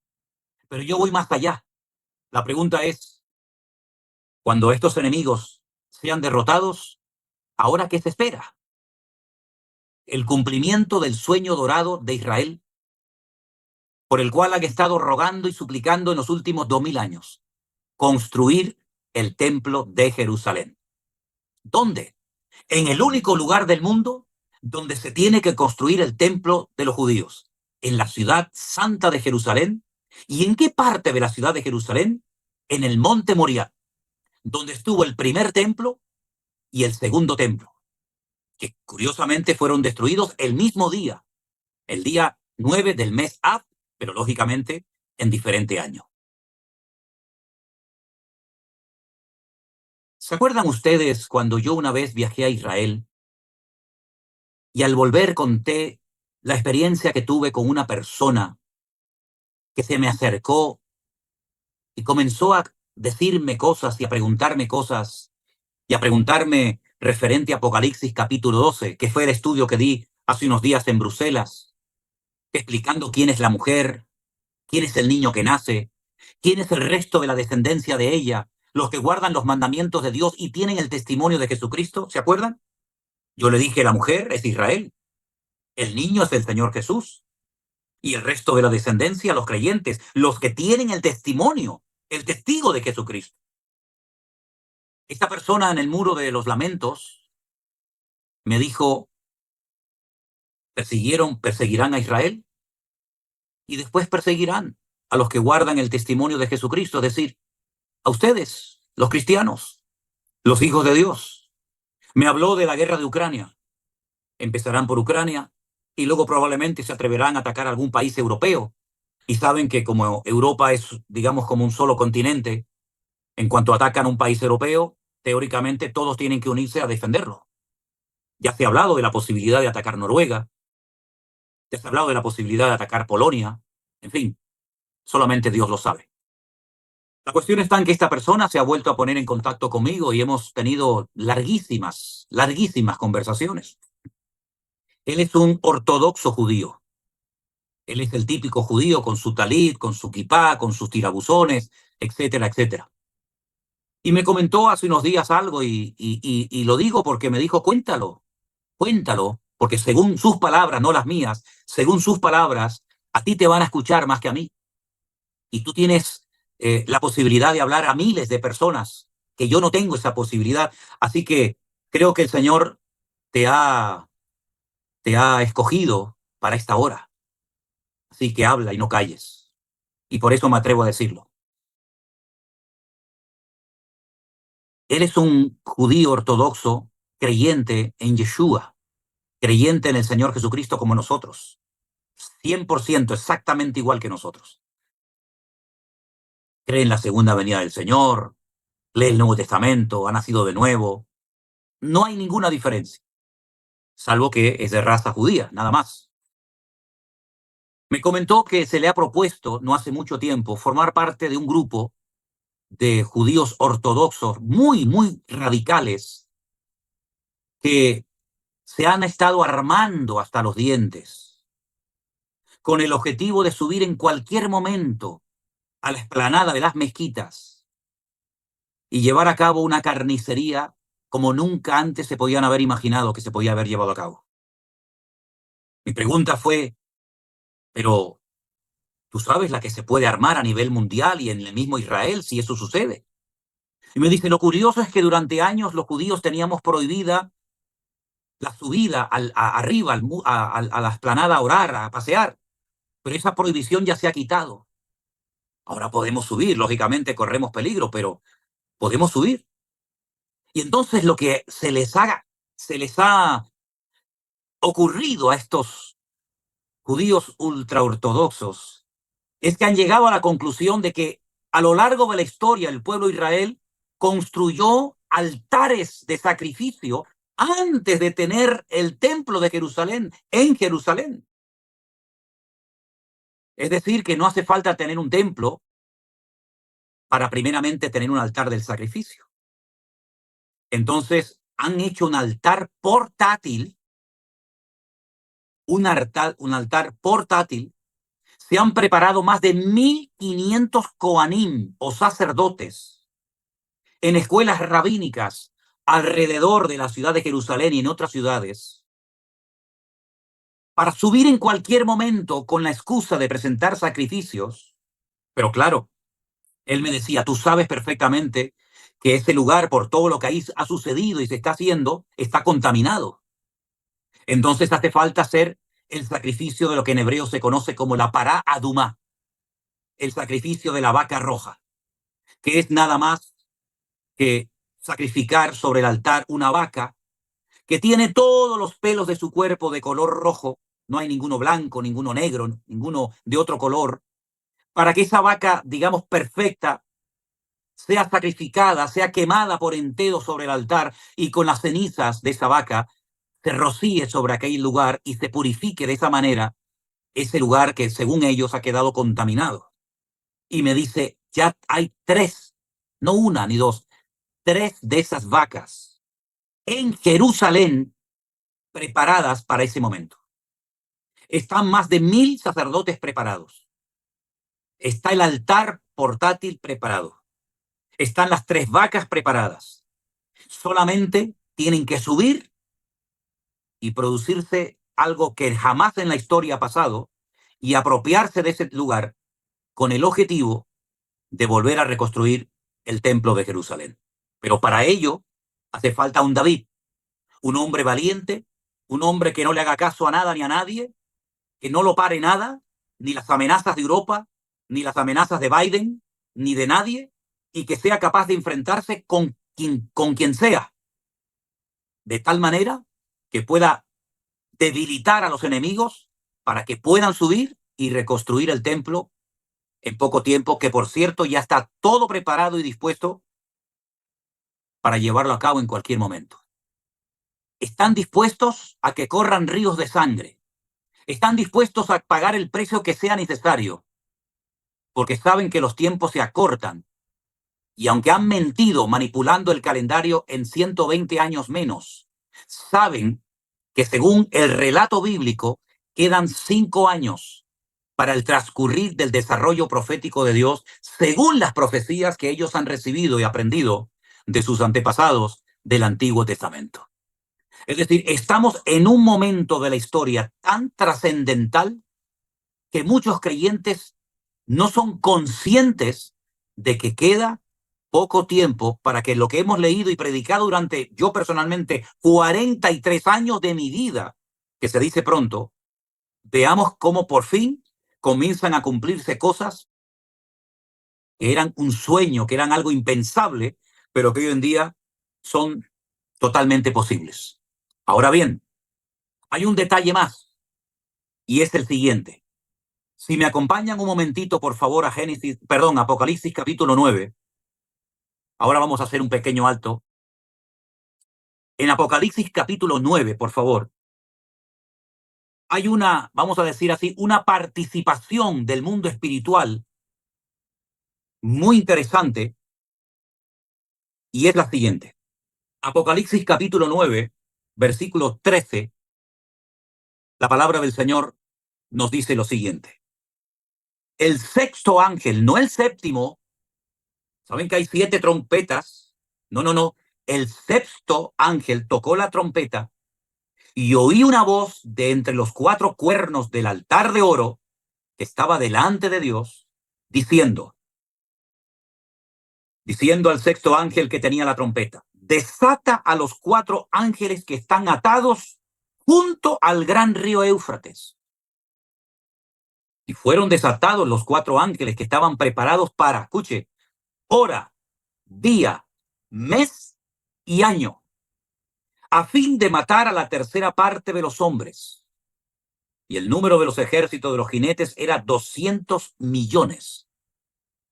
Pero yo voy más allá. La pregunta es, cuando estos enemigos sean derrotados, ¿ahora qué se espera? El cumplimiento del sueño dorado de Israel, por el cual han estado rogando y suplicando en los últimos 2000 años. Construir el templo de Jerusalén. ¿Dónde? En el único lugar del mundo donde se tiene que construir el templo de los judíos. En la ciudad santa de Jerusalén. ¿Y en qué parte de la ciudad de Jerusalén? En el monte Moriah, donde estuvo el primer templo y el segundo templo, que curiosamente fueron destruidos el mismo día, el día 9 del mes Av, pero lógicamente en diferente año. ¿Se acuerdan ustedes cuando yo una vez viajé a Israel y al volver conté la experiencia que tuve con una persona que se me acercó y comenzó a decirme cosas y a preguntarme cosas y a preguntarme referente a Apocalipsis capítulo 12, que fue el estudio que di hace unos días en Bruselas, explicando quién es la mujer, quién es el niño que nace, quién es el resto de la descendencia de ella, los que guardan los mandamientos de Dios y tienen el testimonio de Jesucristo? ¿Se acuerdan? Yo le dije, la mujer es Israel, el niño es el Señor Jesús, y el resto de la descendencia, los creyentes, los que tienen el testimonio, el testigo de Jesucristo. Esta persona en el muro de los lamentos me dijo, perseguirán a Israel y después perseguirán a los que guardan el testimonio de Jesucristo, es decir, a ustedes, los cristianos, los hijos de Dios. Me habló de la guerra de Ucrania. Empezarán por Ucrania y luego probablemente se atreverán a atacar a algún país europeo. Y saben que como Europa es, digamos, como un solo continente, en cuanto atacan a un país europeo, teóricamente todos tienen que unirse a defenderlo. Ya se ha hablado de la posibilidad de atacar Noruega, ya se ha hablado de la posibilidad de atacar Polonia, en fin, solamente Dios lo sabe. La cuestión está en que esta persona se ha vuelto a poner en contacto conmigo y hemos tenido larguísimas, larguísimas conversaciones. Él es un ortodoxo judío. Él es el típico judío con su talit, con su kipá, con sus tirabuzones, etcétera, etcétera. Y me comentó hace unos días algo y lo digo porque me dijo, cuéntalo, cuéntalo, porque según sus palabras, no las mías, según sus palabras, a ti te van a escuchar más que a mí. Y tú tienes la posibilidad de hablar a miles de personas, que yo no tengo esa posibilidad. Así que creo que el Señor te ha, te ha escogido para esta hora. Así que habla y no calles. Y por eso me atrevo a decirlo. Él es un judío ortodoxo creyente en Yeshua, creyente en el Señor Jesucristo como nosotros. 100% exactamente igual que nosotros. Cree en la segunda venida del Señor, lee el Nuevo Testamento, ha nacido de nuevo. No hay ninguna diferencia, salvo que es de raza judía, nada más. Me comentó que se le ha propuesto, no hace mucho tiempo, formar parte de un grupo de judíos ortodoxos muy, muy radicales que se han estado armando hasta los dientes con el objetivo de subir en cualquier momento a la explanada de las mezquitas y llevar a cabo una carnicería como nunca antes se podían haber imaginado que se podía haber llevado a cabo. Mi pregunta fue, pero ¿tú sabes la que se puede armar a nivel mundial y en el mismo Israel si eso sucede? Y me dice, lo curioso es que durante años los judíos teníamos prohibida la subida arriba, a la explanada a orar, a pasear, pero esa prohibición ya se ha quitado. Ahora podemos subir, lógicamente corremos peligro, pero podemos subir. Y entonces lo que se les ha ocurrido a estos judíos ultraortodoxos es que han llegado a la conclusión de que a lo largo de la historia el pueblo de Israel construyó altares de sacrificio antes de tener el templo de Jerusalén en Jerusalén. Es decir, que no hace falta tener un templo para primeramente tener un altar del sacrificio. Entonces, han hecho un altar portátil, un altar portátil. Se han preparado más de 1.500 coanim o sacerdotes en escuelas rabínicas alrededor de la ciudad de Jerusalén y en otras ciudades para subir en cualquier momento con la excusa de presentar sacrificios. Pero claro, él me decía, tú sabes perfectamente que ese lugar, por todo lo que ahí ha sucedido y se está haciendo, está contaminado. Entonces hace falta hacer el sacrificio de lo que en hebreo se conoce como la pará adumá, el sacrificio de la vaca roja, que es nada más que sacrificar sobre el altar una vaca que tiene todos los pelos de su cuerpo de color rojo, no hay ninguno blanco, ninguno negro, ninguno de otro color, para que esa vaca, digamos, perfecta, sea sacrificada, sea quemada por entero sobre el altar y con las cenizas de esa vaca se rocíe sobre aquel lugar y se purifique de esa manera ese lugar que según ellos ha quedado contaminado. Y me dice, ya hay tres, no una ni dos, tres de esas vacas en Jerusalén preparadas para ese momento. Están más de 1.000 sacerdotes preparados. Está el altar portátil preparado. Están las tres vacas preparadas. Solamente tienen que subir y producirse algo que jamás en la historia ha pasado y apropiarse de ese lugar con el objetivo de volver a reconstruir el templo de Jerusalén. Pero para ello hace falta un David, un hombre valiente, un hombre que no le haga caso a nada ni a nadie, que no lo pare nada, ni las amenazas de Europa, ni las amenazas de Biden, ni de nadie, y que sea capaz de enfrentarse con quien sea, de tal manera que pueda debilitar a los enemigos para que puedan subir y reconstruir el templo en poco tiempo, que por cierto ya está todo preparado y dispuesto para llevarlo a cabo en cualquier momento. Están dispuestos a que corran ríos de sangre. Están dispuestos a pagar el precio que sea necesario, porque saben que los tiempos se acortan. Y aunque han mentido manipulando el calendario en 120 años menos, saben que según el relato bíblico quedan 5 años para el transcurrir del desarrollo profético de Dios, según las profecías que ellos han recibido y aprendido de sus antepasados del Antiguo Testamento. Es decir, estamos en un momento de la historia tan trascendental que muchos creyentes no son conscientes de que queda poco tiempo para que lo que hemos leído y predicado durante, yo personalmente, 43 años de mi vida, que se dice pronto, veamos cómo por fin comienzan a cumplirse cosas que eran un sueño, que eran algo impensable, pero que hoy en día son totalmente posibles. Ahora bien, hay un detalle más, y es el siguiente. Si me acompañan un momentito, por favor, a Apocalipsis capítulo 9. Ahora vamos a hacer un pequeño alto. En Apocalipsis capítulo 9, por favor, hay una, vamos a decir así, una participación del mundo espiritual muy interesante, y es la siguiente. Apocalipsis capítulo 9, versículo 13, la palabra del Señor nos dice lo siguiente. El sexto ángel, no el séptimo. ¿Saben que hay 7 trompetas? No, no, no. El sexto ángel tocó la trompeta y oí una voz de entre los 4 cuernos del altar de oro que estaba delante de Dios, diciendo al sexto ángel que tenía la trompeta: desata a los 4 ángeles que están atados junto al gran río Éufrates. Y fueron desatados los 4 ángeles que estaban preparados para, escuche, hora, día, mes y año, a fin de matar a la tercera parte de los hombres. Y el número de los ejércitos de los jinetes era 200 millones.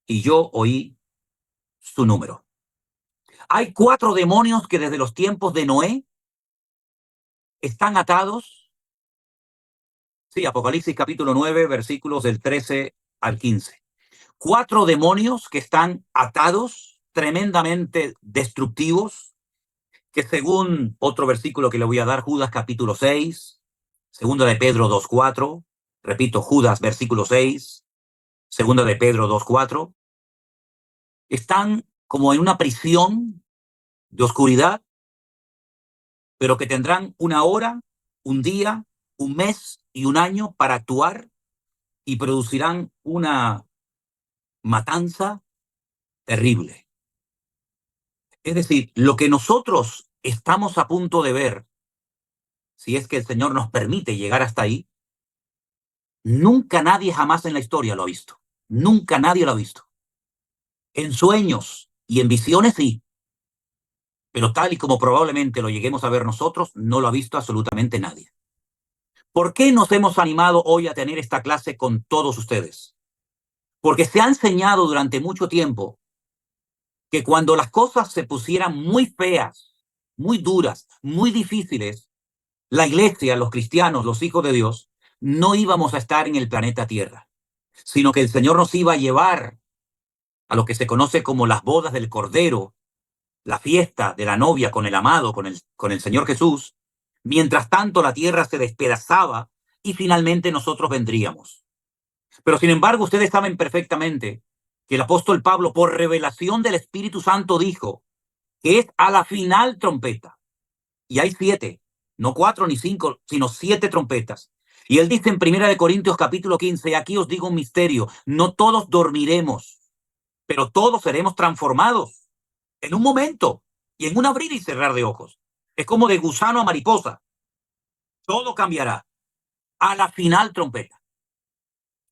Y yo oí su número. Hay 4 demonios que desde los tiempos de Noé están atados. Sí, Apocalipsis capítulo 9, versículos del 13 al 15. 4 demonios que están atados, tremendamente destructivos, que según otro versículo que le voy a dar, Judas capítulo 6, segunda de Pedro 2:4, repito, Judas versículo 6, segunda de Pedro 2:4, están como en una prisión de oscuridad, pero que tendrán una hora, un día, un mes y un año para actuar y producirán una matanza terrible. Es decir, lo que nosotros estamos a punto de ver, si es que el Señor nos permite llegar hasta ahí, nunca nadie jamás en la historia lo ha visto. Nunca nadie lo ha visto. En sueños y en visiones sí, pero tal y como probablemente lo lleguemos a ver nosotros, no lo ha visto absolutamente nadie. ¿Por qué nos hemos animado hoy a tener esta clase con todos ustedes? Porque se ha enseñado durante mucho tiempo que cuando las cosas se pusieran muy feas, muy duras, muy difíciles, la iglesia, los cristianos, los hijos de Dios, no íbamos a estar en el planeta Tierra, sino que el Señor nos iba a llevar a lo que se conoce como las bodas del Cordero, la fiesta de la novia con el amado, con el Señor Jesús. Mientras tanto, la tierra se despedazaba y finalmente nosotros vendríamos. Pero sin embargo, ustedes saben perfectamente que el apóstol Pablo, por revelación del Espíritu Santo, dijo que es a la final trompeta. Y hay 7, no 4 ni 5, sino 7 trompetas. Y él dice en 1 Corintios capítulo 15, aquí os digo un misterio, no todos dormiremos, pero todos seremos transformados en un momento y en un abrir y cerrar de ojos. Es como de gusano a mariposa. Todo cambiará a la final trompeta.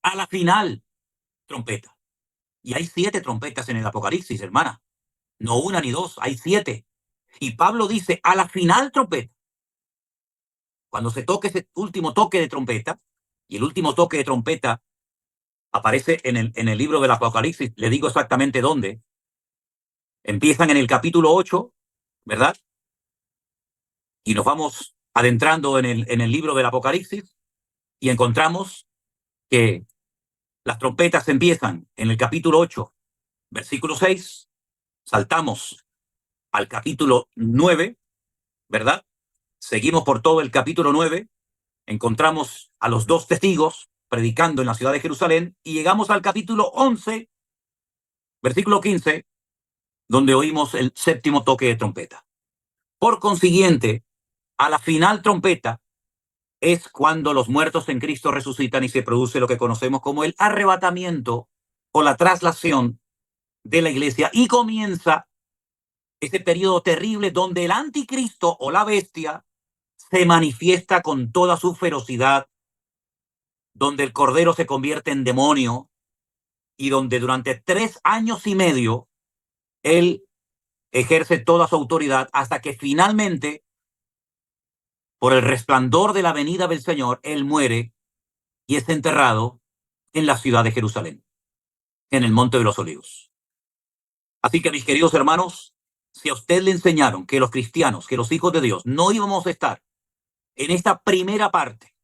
A la final trompeta. Y hay 7 trompetas en el Apocalipsis, hermana. No una ni dos, hay 7. Y Pablo dice, a la final trompeta. Cuando se toque ese último toque de trompeta, y el último toque de trompeta aparece en el libro del Apocalipsis, le digo exactamente dónde. Empiezan en el capítulo 8, ¿verdad? Y nos vamos adentrando en el libro del Apocalipsis y encontramos que las trompetas empiezan en el capítulo 8, versículo 6, saltamos al capítulo 9, ¿verdad? Seguimos por todo el capítulo 9, encontramos a los 2 testigos predicando en la ciudad de Jerusalén y llegamos al capítulo 11, versículo 15, donde oímos el séptimo toque de trompeta. Por consiguiente, a la final trompeta es cuando los muertos en Cristo resucitan y se produce lo que conocemos como el arrebatamiento o la traslación de la iglesia y comienza ese periodo terrible donde el anticristo o la bestia se manifiesta con toda su ferocidad, donde el cordero se convierte en demonio y donde durante 3 años y medio él ejerce toda su autoridad hasta que finalmente, por el resplandor de la venida del Señor, él muere y es enterrado en la ciudad de Jerusalén, en el Monte de los Olivos. Así que, mis queridos hermanos, si a usted le enseñaron que los cristianos, que los hijos de Dios, no íbamos a estar en esta primera parte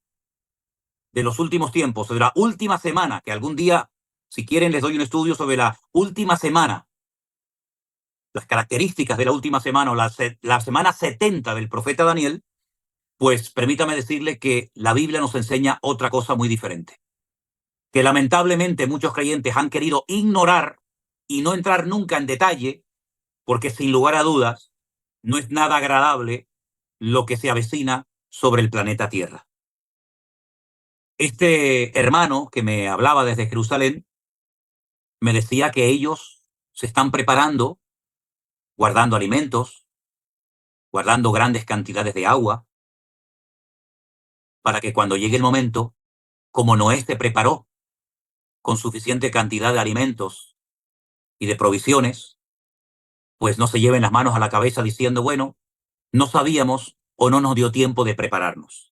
de los últimos tiempos, de la última semana, que algún día, si quieren, les doy un estudio sobre la última semana, las características de la última semana o la semana 70 del profeta Daniel, Pues permítame decirle que la Biblia nos enseña otra cosa muy diferente, que lamentablemente muchos creyentes han querido ignorar y no entrar nunca en detalle, porque sin lugar a dudas no es nada agradable lo que se avecina sobre el planeta Tierra. Este hermano que me hablaba desde Jerusalén me decía que ellos se están preparando, guardando alimentos, guardando grandes cantidades de agua, para que cuando llegue el momento, como Noé se preparó con suficiente cantidad de alimentos y de provisiones, pues no se lleven las manos a la cabeza diciendo, bueno, no sabíamos o no nos dio tiempo de prepararnos.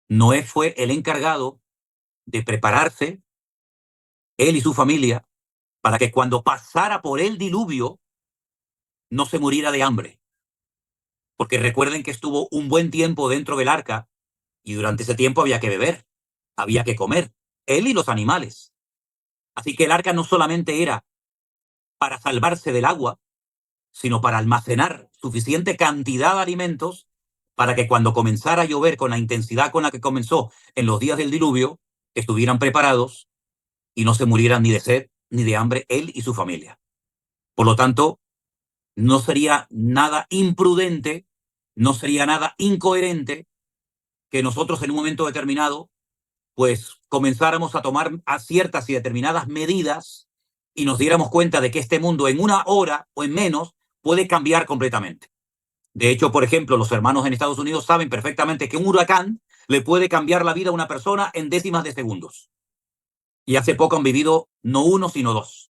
Noé fue el encargado de prepararse, él y su familia, para que cuando pasara por el diluvio no se muriera de hambre. Porque recuerden que estuvo un buen tiempo dentro del arca y durante ese tiempo había que beber, había que comer, él y los animales. Así que el arca no solamente era para salvarse del agua, sino para almacenar suficiente cantidad de alimentos para que cuando comenzara a llover con la intensidad con la que comenzó en los días del diluvio, estuvieran preparados y no se murieran ni de sed ni de hambre él y su familia. Por lo tanto, no sería nada imprudente, no sería nada incoherente que nosotros en un momento determinado pues comenzáramos a tomar a ciertas y determinadas medidas y nos diéramos cuenta de que este mundo en una hora o en menos puede cambiar completamente. De hecho, por ejemplo, los hermanos en Estados Unidos saben perfectamente que un huracán le puede cambiar la vida a una persona en décimas de segundos. Y hace poco han vivido no uno, sino dos.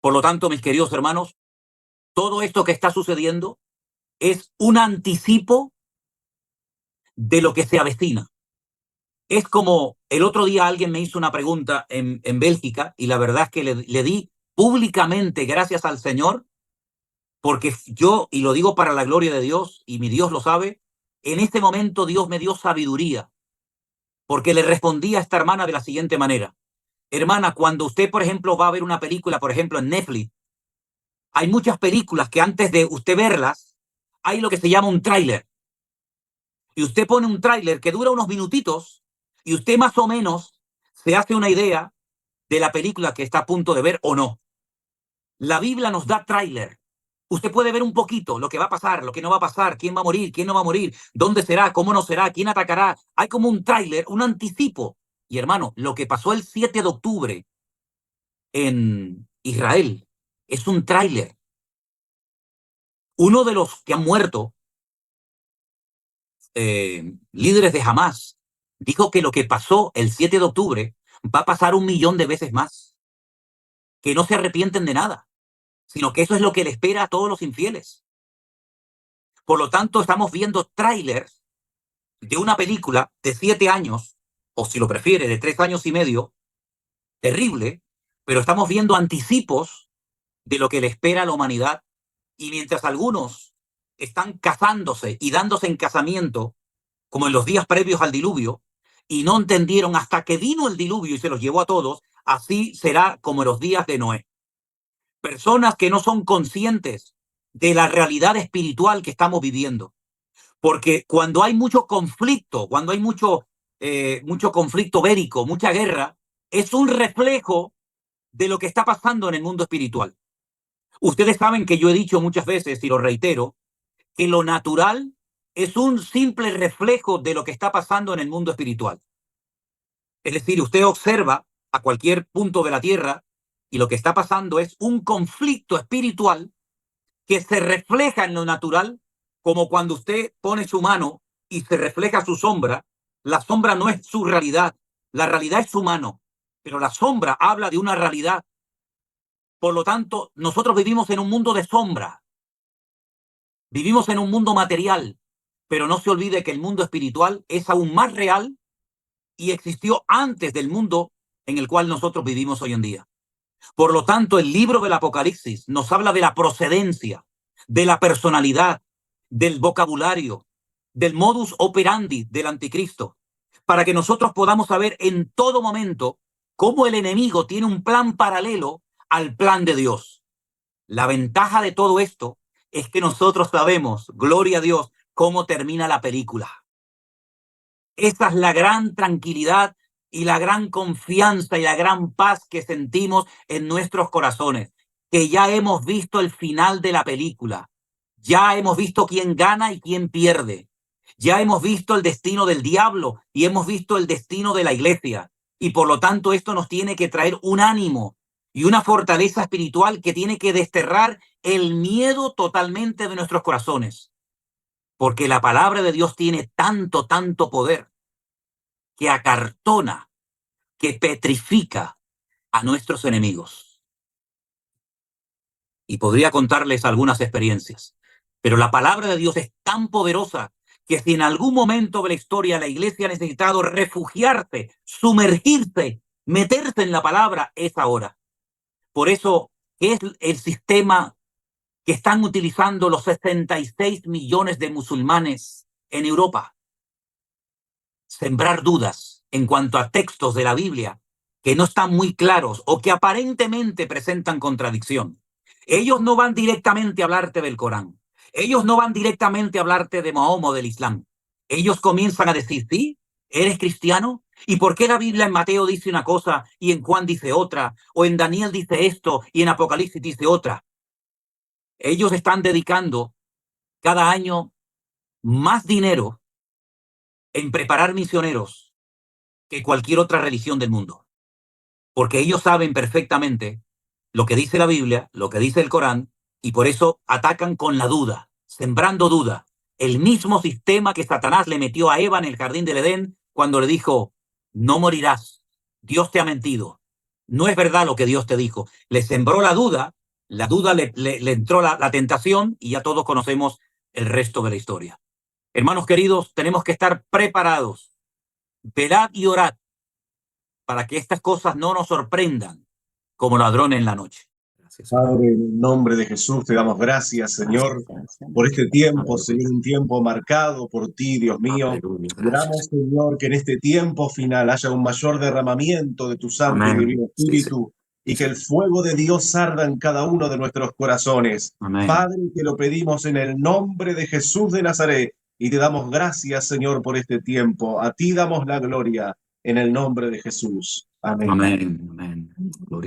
Por lo tanto, mis queridos hermanos, todo esto que está sucediendo es un anticipo de lo que se avecina. Es como el otro día alguien me hizo una pregunta en Bélgica y la verdad es que le di públicamente gracias al Señor, porque yo, y lo digo para la gloria de Dios, y mi Dios lo sabe, en este momento Dios me dio sabiduría, porque le respondí a esta hermana de la siguiente manera. Hermana, cuando usted, por ejemplo, va a ver una película, por ejemplo, en Netflix, hay muchas películas que antes de usted verlas, hay lo que se llama un tráiler. Y usted pone un tráiler que dura unos minutitos y usted más o menos se hace una idea de la película que está a punto de ver o no. La Biblia nos da tráiler. Usted puede ver un poquito lo que va a pasar, lo que no va a pasar, quién va a morir, quién no va a morir, dónde será, cómo no será, quién atacará. Hay como un tráiler, un anticipo. Y hermano, lo que pasó el 7 de octubre en Israel es un tráiler. Uno de los que han muerto, líderes de Hamas, dijo que lo que pasó el 7 de octubre va a pasar 1 millón de veces más. Que no se arrepienten de nada, sino que eso es lo que le espera a todos los infieles. Por lo tanto, estamos viendo trailers de una película de 7 años, o si lo prefiere, de 3 años y medio, terrible, pero estamos viendo anticipos de lo que le espera a la humanidad. Y mientras algunos están casándose y dándose en casamiento, como en los días previos al diluvio, y no entendieron hasta que vino el diluvio y se los llevó a todos, así será como en los días de Noé. Personas que no son conscientes de la realidad espiritual que estamos viviendo. Porque cuando hay mucho conflicto, cuando hay mucho conflicto bélico, mucha guerra, es un reflejo de lo que está pasando en el mundo espiritual. Ustedes saben que yo he dicho muchas veces, y lo reitero, que lo natural es un simple reflejo de lo que está pasando en el mundo espiritual. Es decir, usted observa a cualquier punto de la Tierra y lo que está pasando es un conflicto espiritual que se refleja en lo natural, como cuando usted pone su mano y se refleja su sombra. La sombra no es su realidad, la realidad es su mano, pero la sombra habla de una realidad. Por lo tanto, nosotros vivimos en un mundo de sombra, vivimos en un mundo material, pero no se olvide que el mundo espiritual es aún más real y existió antes del mundo en el cual nosotros vivimos hoy en día. Por lo tanto, el libro del Apocalipsis nos habla de la procedencia, de la personalidad, del vocabulario, del modus operandi del anticristo, para que nosotros podamos saber en todo momento cómo el enemigo tiene un plan paralelo al plan de Dios. La ventaja de todo esto es que nosotros sabemos, gloria a Dios, cómo termina la película. Esa es la gran tranquilidad y la gran confianza y la gran paz que sentimos en nuestros corazones, que ya hemos visto el final de la película, ya hemos visto quién gana y quién pierde, ya hemos visto el destino del diablo y hemos visto el destino de la iglesia, y por lo tanto esto nos tiene que traer un ánimo y una fortaleza espiritual que tiene que desterrar el miedo totalmente de nuestros corazones, porque la palabra de Dios tiene tanto, tanto poder que acartona, que petrifica a nuestros enemigos. Y podría contarles algunas experiencias, pero la palabra de Dios es tan poderosa que si en algún momento de la historia la iglesia ha necesitado refugiarse, sumergirse, meterse en la palabra, es ahora. Por eso es el sistema que están utilizando los 66 millones de musulmanes en Europa. Sembrar dudas en cuanto a textos de la Biblia que no están muy claros o que aparentemente presentan contradicción. Ellos no van directamente a hablarte del Corán. Ellos no van directamente a hablarte de Mahoma o del Islam. Ellos comienzan a decir, ¿sí? ¿Eres cristiano? ¿Y por qué la Biblia en Mateo dice una cosa y en Juan dice otra? ¿O en Daniel dice esto y en Apocalipsis dice otra? Ellos están dedicando cada año más dinero en preparar misioneros que cualquier otra religión del mundo, porque ellos saben perfectamente lo que dice la Biblia, lo que dice el Corán, y por eso atacan con la duda, sembrando duda. El mismo sistema que Satanás le metió a Eva en el jardín del Edén cuando le dijo, no morirás, Dios te ha mentido, no es verdad lo que Dios te dijo. Le sembró la duda le entró la tentación y ya todos conocemos el resto de la historia. Hermanos queridos, tenemos que estar preparados, velad y orad para que estas cosas no nos sorprendan como ladrones en la noche. Gracias, Padre, en el nombre de Jesús te damos gracias, Señor, por este tiempo, Señor, un tiempo marcado por ti, Dios mío. Oramos, Señor, que en este tiempo final haya un mayor derramamiento de tu Santo y Divino Espíritu y que el fuego de Dios arda en cada uno de nuestros corazones. Amén. Padre, te lo pedimos en el nombre de Jesús de Nazaret y te damos gracias, Señor, por este tiempo. A ti damos la gloria en el nombre de Jesús. Amén. Amén. Amén. Gloria.